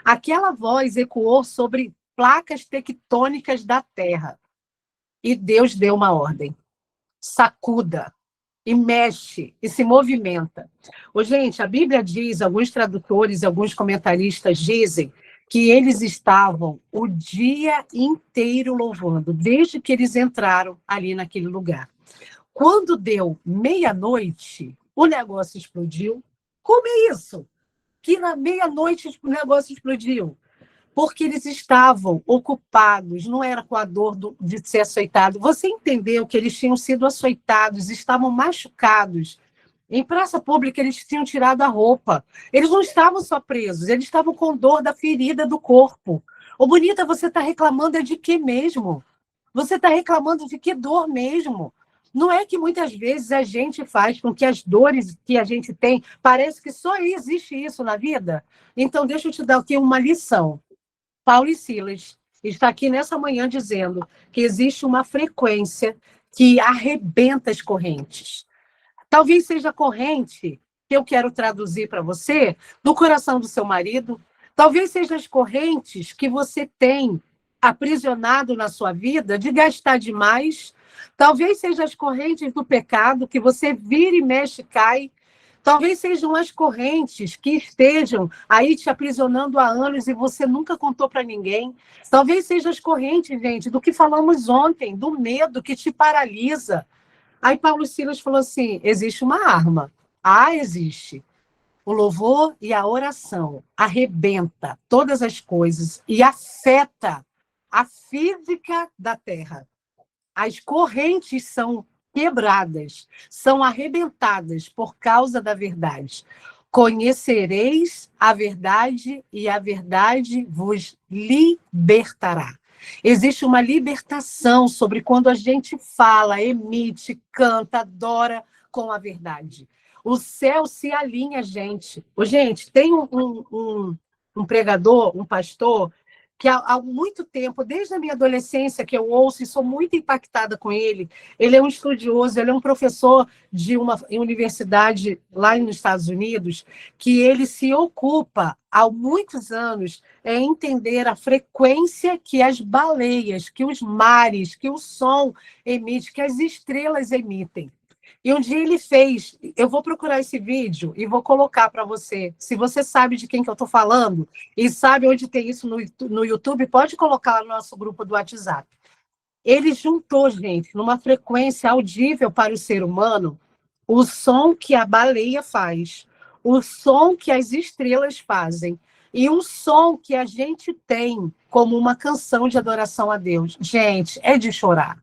Speaker 3: Aquela voz ecoou sobre placas tectônicas da terra. E Deus deu uma ordem. Sacuda, e mexe, e se movimenta. Ô, gente, a Bíblia diz, alguns tradutores, alguns comentaristas dizem que eles estavam o dia inteiro louvando, desde que eles entraram ali naquele lugar. Quando deu meia-noite, o negócio explodiu. Como é isso? Que na meia-noite o negócio explodiu? Porque eles estavam ocupados, não era com a dor de ser açoitado. Você entendeu que eles tinham sido açoitados, estavam machucados. Em praça pública, eles tinham tirado a roupa. Eles não estavam só presos, eles estavam com dor da ferida do corpo. Ô, bonita, você está reclamando de quê mesmo? Você está reclamando de que dor mesmo? Não é que muitas vezes a gente faz com que as dores que a gente tem, parece que só existe isso na vida? Então, deixa eu te dar aqui uma lição. Paulo e Silas está aqui nessa manhã dizendo que existe uma frequência que arrebenta as correntes. Talvez seja a corrente que eu quero traduzir para você do coração do seu marido. Talvez seja as correntes que você tem aprisionado na sua vida de gastar demais. Talvez sejam as correntes do pecado que você vira e mexe e cai. Talvez sejam as correntes que estejam aí te aprisionando há anos e você nunca contou para ninguém. Talvez sejam as correntes, gente, do que falamos ontem, do medo que te paralisa. Aí Paulo e Silas falou assim, existe uma arma. Ah, existe. O louvor e a oração arrebenta todas as coisas e afeta a física da terra. As correntes são quebradas, são arrebentadas por causa da verdade. Conhecereis a verdade e a verdade vos libertará. Existe uma libertação sobre quando a gente fala, emite, canta, adora com a verdade. O céu se alinha, gente. Gente, tem um pregador, um pastor, que há muito tempo, desde a minha adolescência, que eu ouço e sou muito impactada com ele. Ele é um estudioso, ele é um professor de uma universidade lá nos Estados Unidos, que ele se ocupa, há muitos anos, em entender a frequência que as baleias, que os mares, que o som emite, que as estrelas emitem. E um dia ele fez, eu vou procurar esse vídeo e vou colocar para você. Se você sabe de quem que eu estou falando e sabe onde tem isso no YouTube, pode colocar lá no nosso grupo do WhatsApp. Ele juntou, gente, numa frequência audível para o ser humano, o som que a baleia faz, o som que as estrelas fazem e o som que a gente tem como uma canção de adoração a Deus. Gente, é de chorar.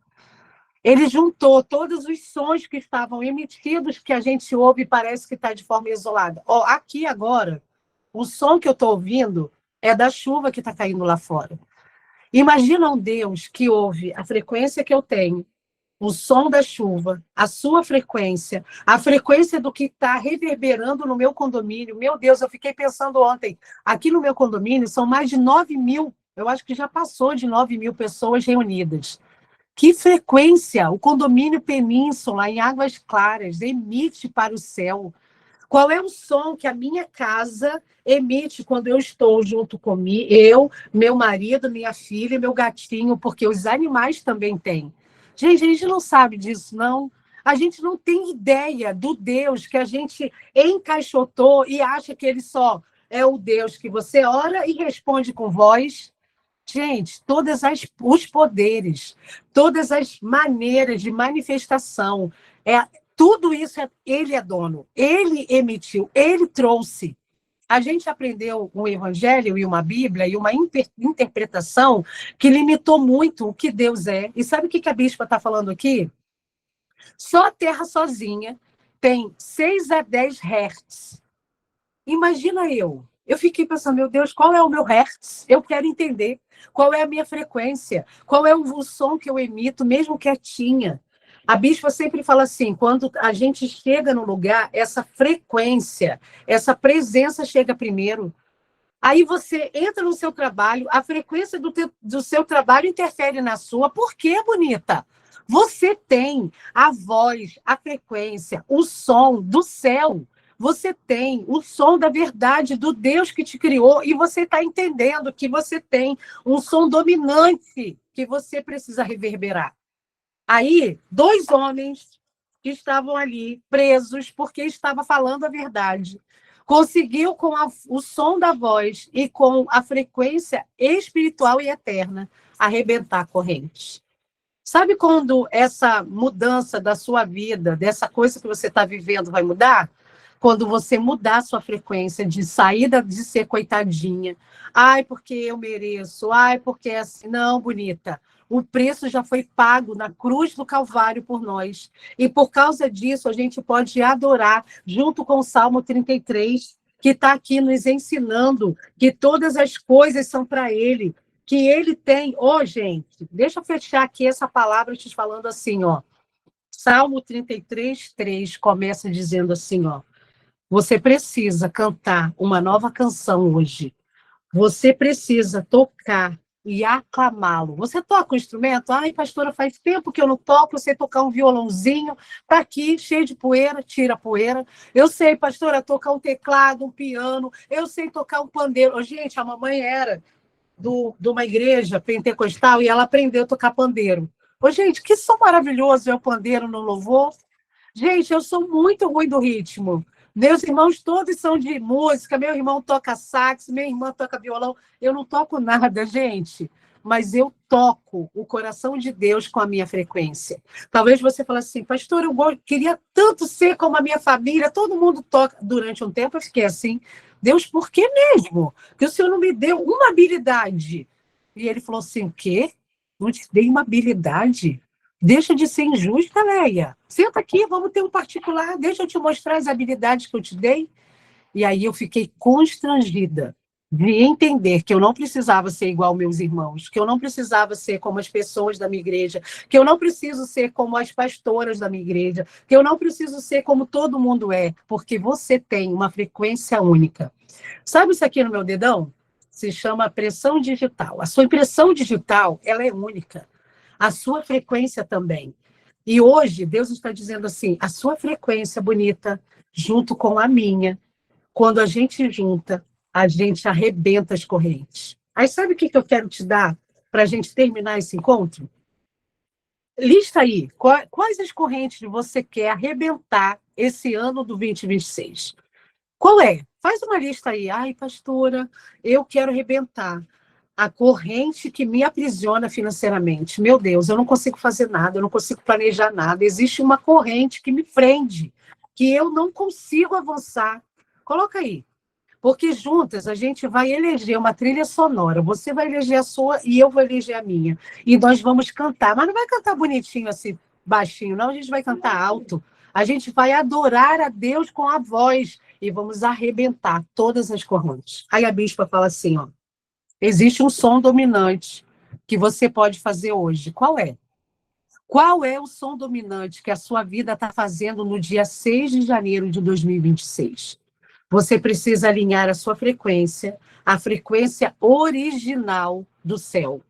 Speaker 3: Ele juntou todos os sons que estavam emitidos, que a gente ouve e parece que está de forma isolada. Ó, aqui agora, o som que eu estou ouvindo é da chuva que está caindo lá fora. Imagina um Deus que ouve a frequência que eu tenho, o som da chuva, a sua frequência, a frequência do que está reverberando no meu condomínio. Meu Deus, eu fiquei pensando ontem, aqui no meu condomínio são mais de 9.000, eu acho que já passou de 9.000 pessoas reunidas. Que frequência o condomínio Península, em Águas Claras, emite para o céu? Qual é o som que a minha casa emite quando eu estou junto comigo, eu, meu marido, minha filha e meu gatinho, porque os animais também têm. Gente, a gente não sabe disso, não. A gente não tem ideia do Deus que a gente encaixotou e acha que ele só é o Deus que você ora e responde com voz. Gente, os poderes, todas as maneiras de manifestação, tudo isso ele é dono, ele emitiu, ele trouxe. A gente aprendeu um evangelho e uma Bíblia e uma interpretação que limitou muito o que Deus é. E sabe o que a bispa está falando aqui? Só a Terra sozinha tem 6 a 10 Hz. Imagina eu. Eu fiquei pensando, meu Deus, qual é o meu hertz? Eu quero entender qual é a minha frequência, qual é o som que eu emito, mesmo quietinha. A bispa sempre fala assim, quando a gente chega no lugar, essa frequência, essa presença chega primeiro. Aí você entra no seu trabalho, a frequência do seu trabalho interfere na sua. Por quê, bonita? Você tem a voz, a frequência, o som do céu. Você tem o som da verdade do Deus que te criou e você está entendendo que você tem um som dominante que você precisa reverberar. Aí, 2 homens que estavam ali presos porque estava falando a verdade, conseguiu com o som da voz e com a frequência espiritual e eterna arrebentar correntes. Sabe quando essa mudança da sua vida, dessa coisa que você está vivendo vai mudar? Quando você mudar a sua frequência de saída de ser coitadinha. Ai, porque eu mereço. Ai, porque é assim. Não, bonita. O preço já foi pago na cruz do Calvário por nós. E por causa disso, a gente pode adorar, junto com o Salmo 33, que está aqui nos ensinando que todas as coisas são para Ele, que Ele tem... gente, deixa eu fechar aqui essa palavra te falando assim, ó. Salmo 33, 3 começa dizendo assim, ó. Você precisa cantar uma nova canção hoje. Você precisa tocar e aclamá-lo. Você toca um instrumento? Ai, pastora, faz tempo que eu não toco. Eu sei tocar um violãozinho. Está aqui, cheio de poeira, tira a poeira. Eu sei, pastora, tocar um teclado, um piano. Eu sei tocar um pandeiro. Gente, a mamãe era de uma igreja pentecostal e ela aprendeu a tocar pandeiro. Gente, que som maravilhoso é o pandeiro no louvor. Gente, eu sou muito ruim do ritmo. Meus irmãos todos são de música, meu irmão toca sax, minha irmã toca violão. Eu não toco nada, gente, mas eu toco o coração de Deus com a minha frequência. Talvez você fale assim, pastor, eu queria tanto ser como a minha família, todo mundo toca. Durante um tempo eu fiquei assim, Deus, por que mesmo? Porque o Senhor não me deu uma habilidade. E ele falou assim, o quê? Não te dei uma habilidade? Deixa de ser injusta, Leia. Senta aqui, vamos ter um particular. Deixa eu te mostrar as habilidades que eu te dei. E aí eu fiquei constrangida de entender que eu não precisava ser igual aos meus irmãos, que eu não precisava ser como as pessoas da minha igreja, que eu não preciso ser como as pastoras da minha igreja, que eu não preciso ser como todo mundo é, porque você tem uma frequência única. Sabe isso aqui no meu dedão? Se chama pressão digital. A sua impressão digital, ela é única. A sua frequência também. E hoje, Deus está dizendo assim, a sua frequência bonita, junto com a minha, quando a gente junta, a gente arrebenta as correntes. Aí sabe o que eu quero te dar para a gente terminar esse encontro? Lista aí, quais as correntes você quer arrebentar esse ano do 2026? Qual é? Faz uma lista aí. Ai, pastora, eu quero arrebentar a corrente que me aprisiona financeiramente. Meu Deus, eu não consigo fazer nada, eu não consigo planejar nada. Existe uma corrente que me prende. que eu não consigo avançar. Coloca aí. Porque juntas a gente vai eleger uma trilha sonora. Você vai eleger a sua e eu vou eleger a minha. E nós vamos cantar. Mas não vai cantar bonitinho assim, baixinho, não. A gente vai cantar alto. A gente vai adorar a Deus com a voz e vamos arrebentar todas as correntes. Aí a bispa fala assim, ó, existe um som dominante que você pode fazer hoje. Qual é? Qual é o som dominante que a sua vida está fazendo no dia 6 de janeiro de 2026? Você precisa alinhar a sua frequência, a frequência original do céu.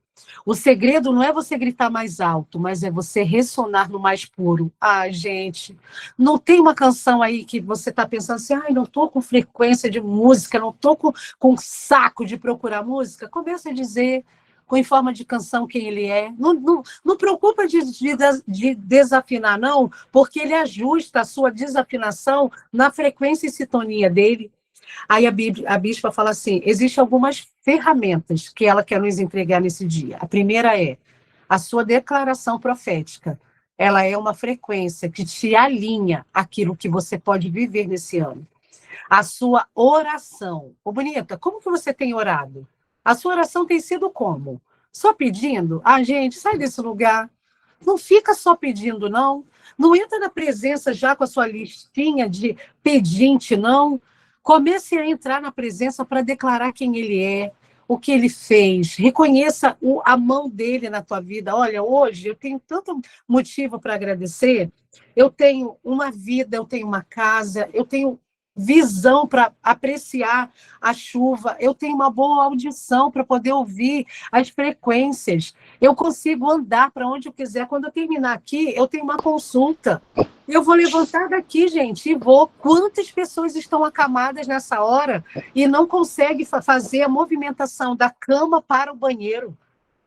Speaker 3: O segredo não é você gritar mais alto, mas é você ressonar no mais puro. Ah, gente, não tem uma canção aí que você está pensando assim, ai, não estou com frequência de música, não estou com saco de procurar música? Começa a dizer com em forma de canção quem ele é. Não preocupa de desafinar, não, porque ele ajusta a sua desafinação na frequência e sintonia dele. Aí a bispa fala assim, existem algumas ferramentas que ela quer nos entregar nesse dia. A primeira é a sua declaração profética. Ela é uma frequência que te alinha àquilo que você pode viver nesse ano. A sua oração. Ô, bonita, como que você tem orado? A sua oração tem sido como? Só pedindo? Ah, gente, sai desse lugar. Não fica só pedindo, não. Não entra na presença já com a sua listinha de pedinte, não. Comece a entrar na presença para declarar quem ele é, o que ele fez. Reconheça a mão dele na tua vida. Olha, hoje eu tenho tanto motivo para agradecer. Eu tenho uma vida, eu tenho uma casa, eu tenho visão para apreciar a chuva, eu tenho uma boa audição para poder ouvir as frequências, eu consigo andar para onde eu quiser. Quando eu terminar aqui, eu tenho uma consulta. Eu vou levantar daqui, gente, e vou. Quantas pessoas estão acamadas nessa hora e não conseguem fazer a movimentação da cama para o banheiro?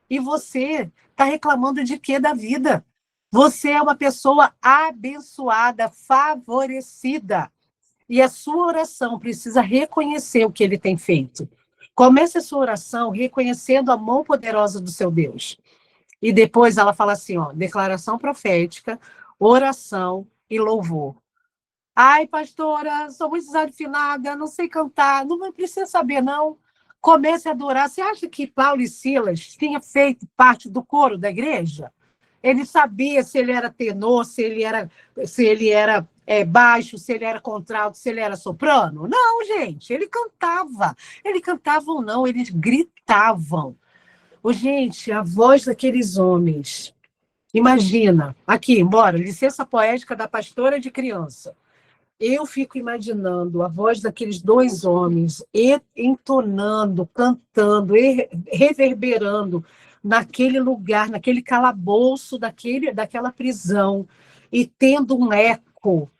Speaker 3: E você está reclamando de quê da vida? Você é uma pessoa abençoada, favorecida. E a sua oração precisa reconhecer o que ele tem feito. Comece a sua oração reconhecendo a mão poderosa do seu Deus. E depois ela fala assim, ó, declaração profética, oração e louvor. Ai, pastora, sou muito desafinada, não sei cantar, não precisa saber, não. Comece a adorar. Você acha que Paulo e Silas tinham feito parte do coro da igreja? Ele sabia se ele era tenor, se ele era baixo, se ele era contralto, se ele era soprano? Não, gente, ele cantava. Eles cantavam, não, eles gritavam. Gente, a voz daqueles homens. Imagina, aqui, embora, licença poética da pastora de criança. Eu fico imaginando a voz daqueles dois homens entonando, cantando, reverberando naquele lugar, naquele calabouço daquela prisão, e tendo um eco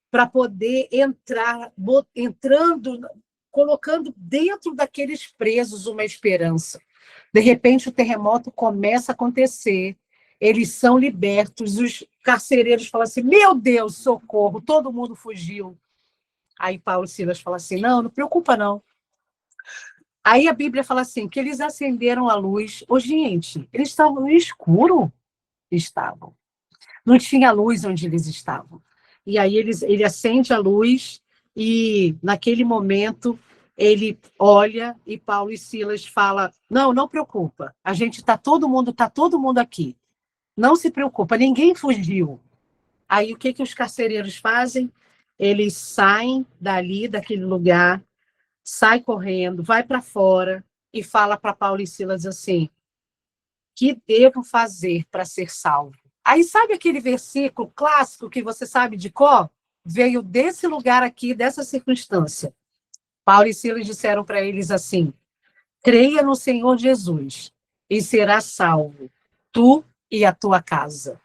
Speaker 3: para poder entrar, entrando, colocando dentro daqueles presos uma esperança. De repente, o terremoto começa a acontecer, eles são libertos, os carcereiros falam assim, meu Deus, socorro, todo mundo fugiu. Aí Paulo e Silas falam assim, não preocupa não. Aí a Bíblia fala assim, que eles acenderam a luz. Gente, eles estavam no escuro? Estavam. Não tinha luz onde eles estavam. E aí ele acende a luz e, naquele momento, ele olha e Paulo e Silas falam, não preocupa, a gente tá todo mundo aqui. Não se preocupa, ninguém fugiu. Aí o que os carcereiros fazem? Eles saem dali, daquele lugar, sai correndo, vai para fora e fala para Paulo e Silas assim, que devo fazer para ser salvo? Aí sabe aquele versículo clássico que você sabe de cor? Veio desse lugar aqui, dessa circunstância. Paulo e Silas disseram para eles assim, creia no Senhor Jesus e serás salvo, tu e a tua casa.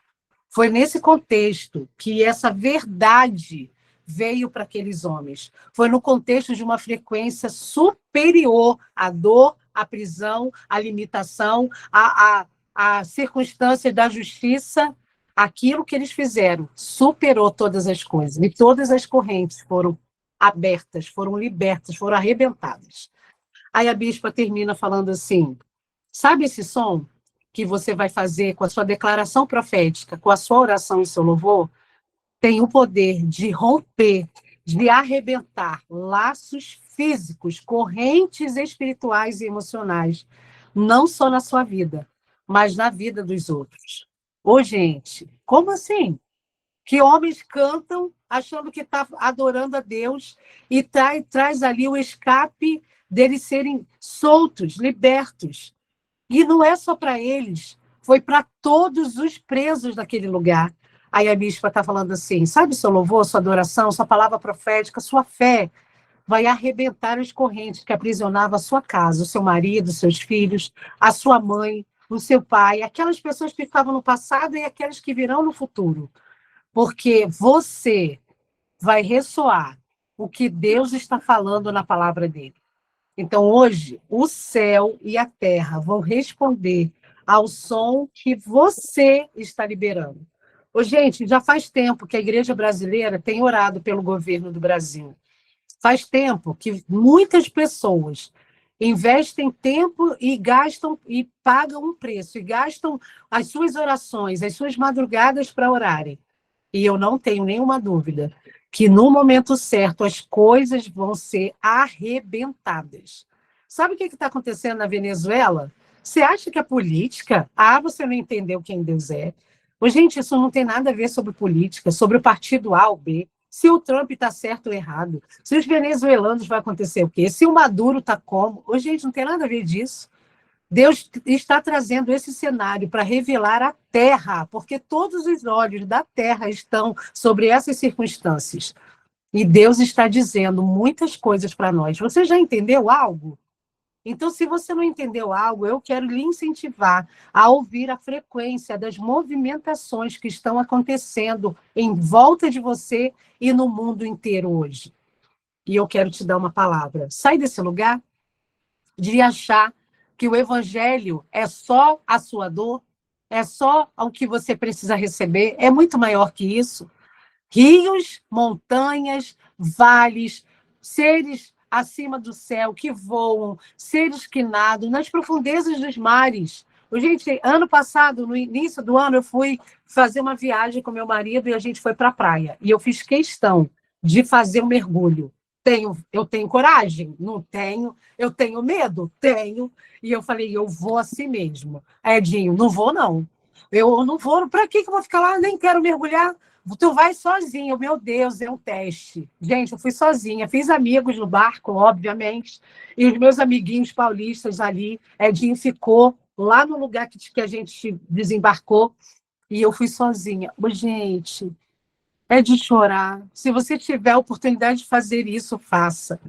Speaker 3: Foi nesse contexto que essa verdade veio para aqueles homens. Foi no contexto de uma frequência superior à dor, à prisão, à limitação, à circunstância da justiça. Aquilo que eles fizeram superou todas as coisas. E todas as correntes foram abertas, foram libertas, foram arrebentadas. Aí a bispa termina falando assim, sabe esse som que você vai fazer com a sua declaração profética, com a sua oração e seu louvor? tem o poder de romper, de arrebentar laços físicos, correntes espirituais e emocionais, não só na sua vida, mas na vida dos outros. Ô, gente, como assim? Que homens cantam achando que está adorando a Deus e traz ali o escape deles serem soltos, libertos. E não é só para eles, foi para todos os presos daquele lugar. Aí a bispa está falando assim, sabe seu louvor, sua adoração, sua palavra profética, sua fé vai arrebentar as correntes que aprisionavam a sua casa, o seu marido, os seus filhos, a sua mãe, o seu pai, aquelas pessoas que estavam no passado e aquelas que virão no futuro. Porque você vai ressoar o que Deus está falando na palavra dele. Então, hoje, o céu e a terra vão responder ao som que você está liberando. Ô, gente, já faz tempo que a igreja brasileira tem orado pelo governo do Brasil. Faz tempo que muitas pessoas investem tempo e gastam e pagam um preço, e gastam as suas orações, as suas madrugadas para orarem. E eu não tenho nenhuma dúvida que no momento certo as coisas vão ser arrebentadas. Sabe o que está acontecendo na Venezuela? Você acha que a política... você não entendeu quem Deus é. Mas, gente, isso não tem nada a ver sobre política, sobre o partido A ou B. Se o Trump está certo ou errado. Se os venezuelanos vai acontecer o quê? Se o Maduro está como? Ô, gente, não tem nada a ver disso. Deus está trazendo esse cenário para revelar a terra, porque todos os olhos da terra estão sobre essas circunstâncias. E Deus está dizendo muitas coisas para nós. Você já entendeu algo? Então, se você não entendeu algo, eu quero lhe incentivar a ouvir a frequência das movimentações que estão acontecendo em volta de você e no mundo inteiro hoje. E eu quero te dar uma palavra. Sai desse lugar de achar que o evangelho é só a sua dor, é só o que você precisa receber, é muito maior que isso. Rios, montanhas, vales, seres acima do céu que voam, seres que nadam nas profundezas dos mares. Gente, ano passado, no início do ano, eu fui fazer uma viagem com meu marido e a gente foi para a praia. E eu fiz questão de fazer um mergulho. Eu tenho coragem? Não tenho. Eu tenho medo? Tenho. E eu falei, eu vou assim mesmo. Edinho, não vou, não. Eu não vou. Para que eu vou ficar lá? Nem quero mergulhar. Tu vai sozinho. Meu Deus, é um teste. Gente, eu fui sozinha. Fiz amigos no barco, obviamente. E os meus amiguinhos paulistas ali. Edinho ficou lá no lugar que a gente desembarcou. E eu fui sozinha. Gente... é de chorar. Se você tiver a oportunidade de fazer isso, faça.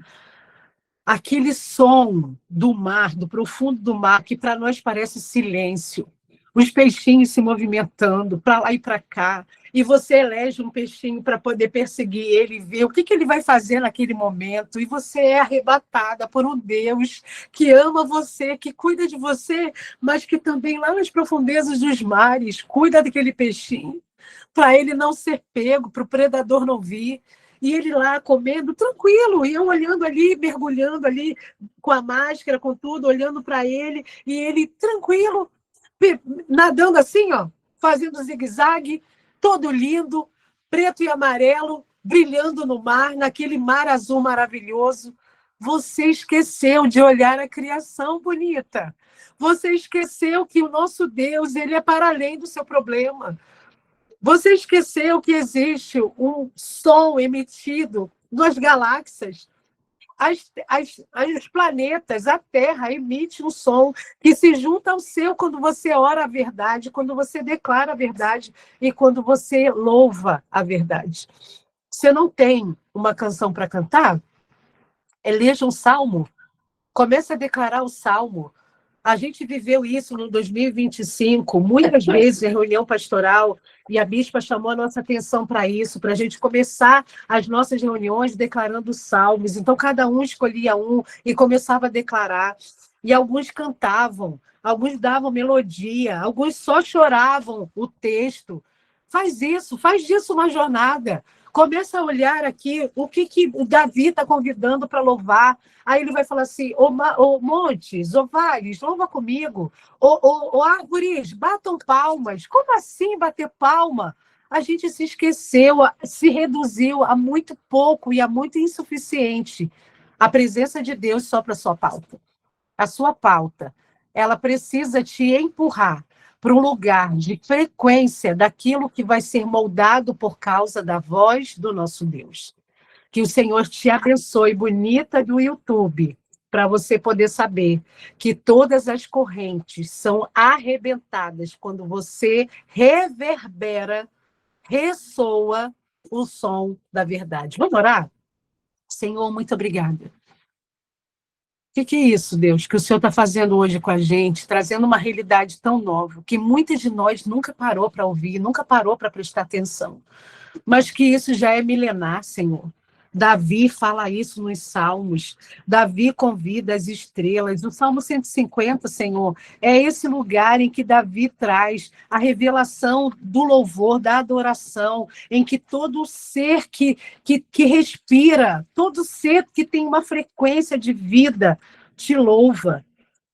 Speaker 3: Aquele som do mar, do profundo do mar, que para nós parece silêncio. Os peixinhos se movimentando para lá e para cá. E você elege um peixinho para poder perseguir ele e ver o que ele vai fazer naquele momento. E você é arrebatada por um Deus que ama você, que cuida de você, mas que também lá nas profundezas dos mares cuida daquele peixinho, para ele não ser pego, para o predador não vir. E ele lá comendo tranquilo, e eu olhando ali, mergulhando ali, com a máscara, com tudo, olhando para ele, e ele tranquilo, nadando assim, ó, fazendo zigue-zague, todo lindo, preto e amarelo, brilhando no mar, naquele mar azul maravilhoso. Você esqueceu de olhar a criação bonita. Você esqueceu que o nosso Deus, ele é para além do seu problema. Você esqueceu que existe um som emitido nas galáxias. Os planetas, a Terra emite um som que se junta ao seu quando você ora a verdade, quando você declara a verdade e quando você louva a verdade. Você não tem uma canção para cantar? Eleja um salmo. Comece a declarar o salmo. A gente viveu isso no 2025, muitas vezes em reunião pastoral, e a bispa chamou a nossa atenção para isso, para a gente começar as nossas reuniões declarando salmos. Então, cada um escolhia um e começava a declarar. E alguns cantavam, alguns davam melodia, alguns só choravam o texto. Faz disso uma jornada. Começa a olhar aqui o que o Davi está convidando para louvar. Aí ele vai falar assim, ô montes, ô vales, louva comigo. Ô árvores, batam palmas. Como assim bater palma? A gente se esqueceu, se reduziu a muito pouco e a muito insuficiente. A presença de Deus só para a sua pauta. A sua pauta, ela precisa te empurrar para um lugar de frequência daquilo que vai ser moldado por causa da voz do nosso Deus. Que o Senhor te abençoe, bonita do YouTube, para você poder saber que todas as correntes são arrebentadas quando você reverbera, ressoa o som da verdade. Vamos orar? Senhor, muito obrigada. O que é isso, Deus, que o Senhor está fazendo hoje com a gente, trazendo uma realidade tão nova, que muitas de nós nunca parou para ouvir, nunca parou para prestar atenção, mas que isso já é milenar, Senhor. Davi fala isso nos Salmos, Davi convida as estrelas. O Salmo 150, Senhor, é esse lugar em que Davi traz a revelação do louvor, da adoração, em que todo ser que respira, todo ser que tem uma frequência de vida, te louva.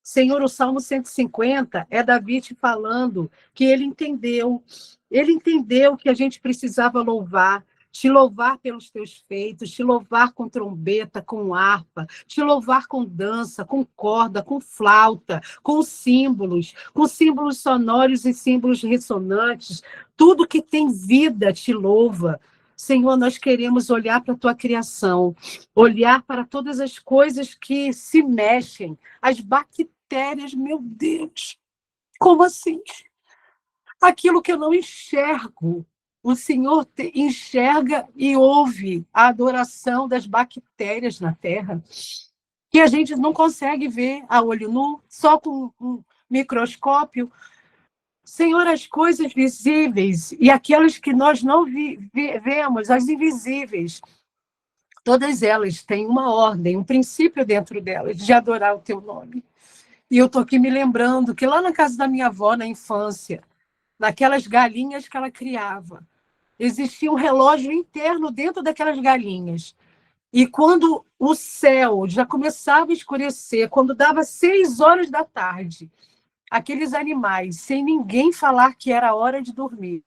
Speaker 3: Senhor, o Salmo 150 é Davi te falando que ele entendeu que a gente precisava louvar, te louvar pelos teus feitos, te louvar com trombeta, com harpa, te louvar com dança, com corda, com flauta, com símbolos sonoros e símbolos ressonantes. Tudo que tem vida te louva. Senhor, nós queremos olhar para a tua criação, olhar para todas as coisas que se mexem, as bactérias, meu Deus, como assim? Aquilo que eu não enxergo, o Senhor enxerga e ouve a adoração das bactérias na terra, que a gente não consegue ver a olho nu, só com um microscópio. Senhor, as coisas visíveis e aquelas que nós não vemos, as invisíveis, todas elas têm uma ordem, um princípio dentro delas, de adorar o teu nome. E eu estou aqui me lembrando que lá na casa da minha avó, na infância, naquelas galinhas que ela criava, existia um relógio interno dentro daquelas galinhas. E quando o céu já começava a escurecer, quando dava 6 horas da tarde, aqueles animais, sem ninguém falar que era hora de dormir,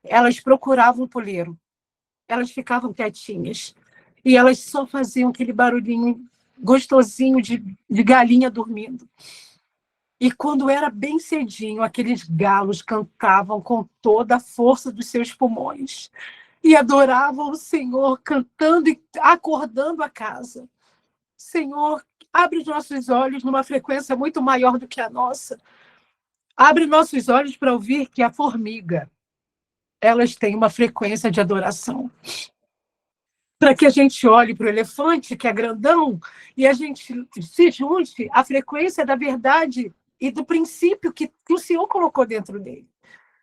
Speaker 3: elas procuravam o poleiro. Elas ficavam quietinhas. E elas só faziam aquele barulhinho gostosinho de galinha dormindo. E quando era bem cedinho, aqueles galos cantavam com toda a força dos seus pulmões e adoravam o Senhor, cantando e acordando a casa. Senhor, abre os nossos olhos numa frequência muito maior do que a nossa. Abre nossos olhos para ouvir que a formiga, elas têm uma frequência de adoração. Para que a gente olhe para o elefante, que é grandão, e a gente se junte à frequência da verdade e do princípio que o Senhor colocou dentro dele.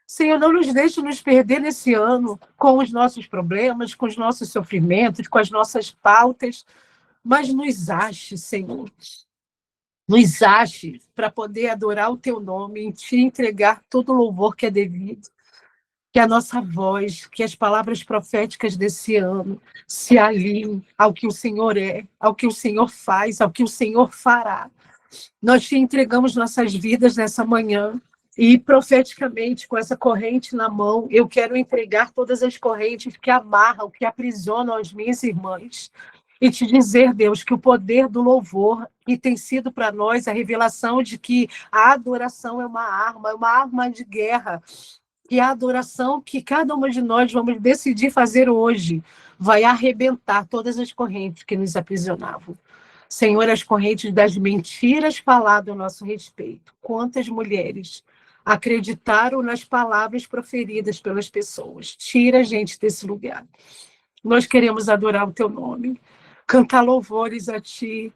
Speaker 3: Senhor, não nos deixe nos perder nesse ano com os nossos problemas, com os nossos sofrimentos, com as nossas pautas, mas nos ache, Senhor. Nos ache para poder adorar o teu nome e te entregar todo o louvor que é devido. Que a nossa voz, que as palavras proféticas desse ano se alinhem ao que o Senhor é, ao que o Senhor faz, ao que o Senhor fará. Nós te entregamos nossas vidas nessa manhã e, profeticamente, com essa corrente na mão, eu quero entregar todas as correntes que amarram, que aprisionam as minhas irmãs. E te dizer, Deus, que o poder do louvor, que tem sido para nós a revelação de que a adoração é uma arma de guerra, e a adoração que cada uma de nós vamos decidir fazer hoje vai arrebentar todas as correntes que nos aprisionavam. Senhor, as correntes das mentiras faladas a nosso respeito. Quantas mulheres acreditaram nas palavras proferidas pelas pessoas? Tira a gente desse lugar. Nós queremos adorar o teu nome, cantar louvores a ti,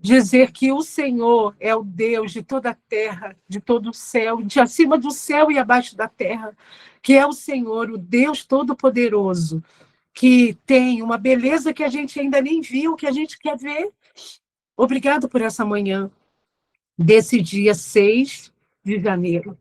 Speaker 3: dizer que o Senhor é o Deus de toda a terra, de todo o céu, de acima do céu e abaixo da terra, que é o Senhor, o Deus Todo-Poderoso, que tem uma beleza que a gente ainda nem viu, que a gente quer ver. Obrigado por essa manhã, desse dia 6 de janeiro,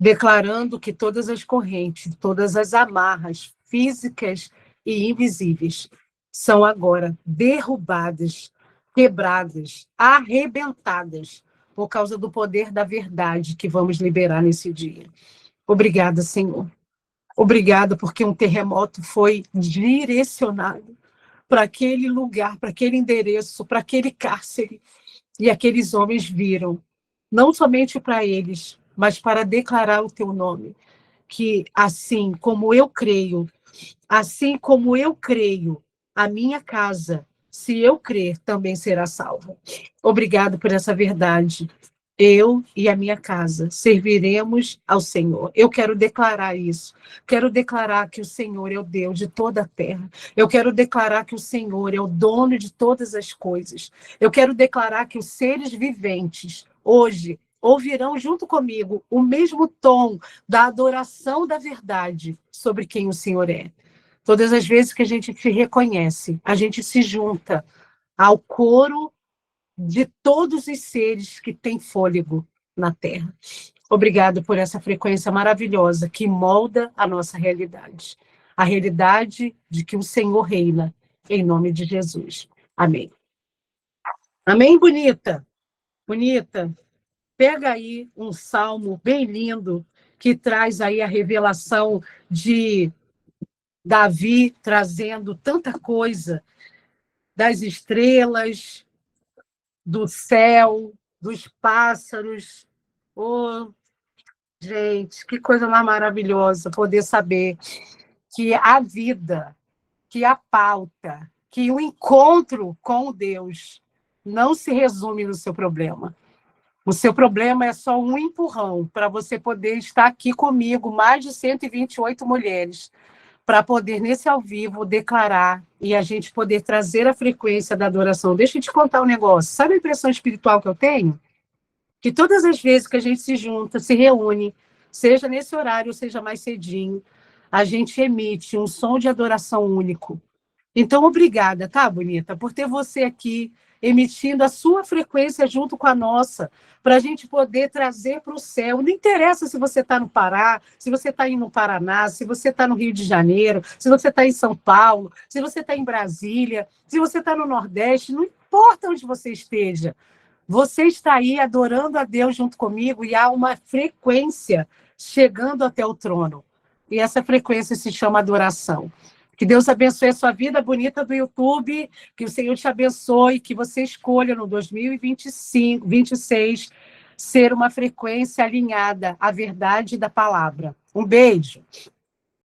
Speaker 3: declarando que todas as correntes, todas as amarras físicas e invisíveis são agora derrubadas, quebradas, arrebentadas, por causa do poder da verdade que vamos liberar nesse dia. Obrigada, Senhor. Obrigada, porque um terremoto foi direcionado para aquele lugar, para aquele endereço, para aquele cárcere. E aqueles homens viram, não somente para eles, mas para declarar o teu nome. Que assim como eu creio, a minha casa, se eu crer, também será salva. Obrigado por essa verdade. Eu e a minha casa serviremos ao Senhor. Eu quero declarar isso. Quero declarar que o Senhor é o Deus de toda a terra. Eu quero declarar que o Senhor é o dono de todas as coisas. Eu quero declarar que os seres viventes, hoje, ouvirão junto comigo o mesmo tom da adoração da verdade sobre quem o Senhor é. Todas as vezes que a gente se reconhece, a gente se junta ao coro de todos os seres que têm fôlego na Terra. Obrigado por essa frequência maravilhosa que molda a nossa realidade. A realidade de que o Senhor reina, em nome de Jesus. Amém. Amém, bonita? Bonita, pega aí um salmo bem lindo que traz aí a revelação de Davi trazendo tanta coisa das estrelas, do céu, dos pássaros. Oh, gente, que coisa mais maravilhosa poder saber que a vida, que a pauta, que o encontro com Deus não se resume no seu problema. O seu problema é só um empurrão para você poder estar aqui comigo, mais de 128 mulheres, para poder, nesse ao vivo, declarar e a gente poder trazer a frequência da adoração. Deixa eu te contar um negócio. Sabe a impressão espiritual que eu tenho? Que todas as vezes que a gente se junta, se reúne, seja nesse horário, seja mais cedinho, a gente emite um som de adoração único. Então, obrigada, tá, bonita, por ter você aqui emitindo a sua frequência junto com a nossa, para a gente poder trazer para o céu. Não interessa se você está no Pará, se você está no Paraná, se você está no Rio de Janeiro, se você está em São Paulo, se você está em Brasília, se você está no Nordeste, não importa onde você esteja. Você está aí adorando a Deus junto comigo e há uma frequência chegando até o trono. E essa frequência se chama adoração. Que Deus abençoe a sua vida bonita do YouTube, que o Senhor te abençoe, que você escolha no 2025, 2026, ser uma frequência alinhada à verdade da palavra. Um beijo.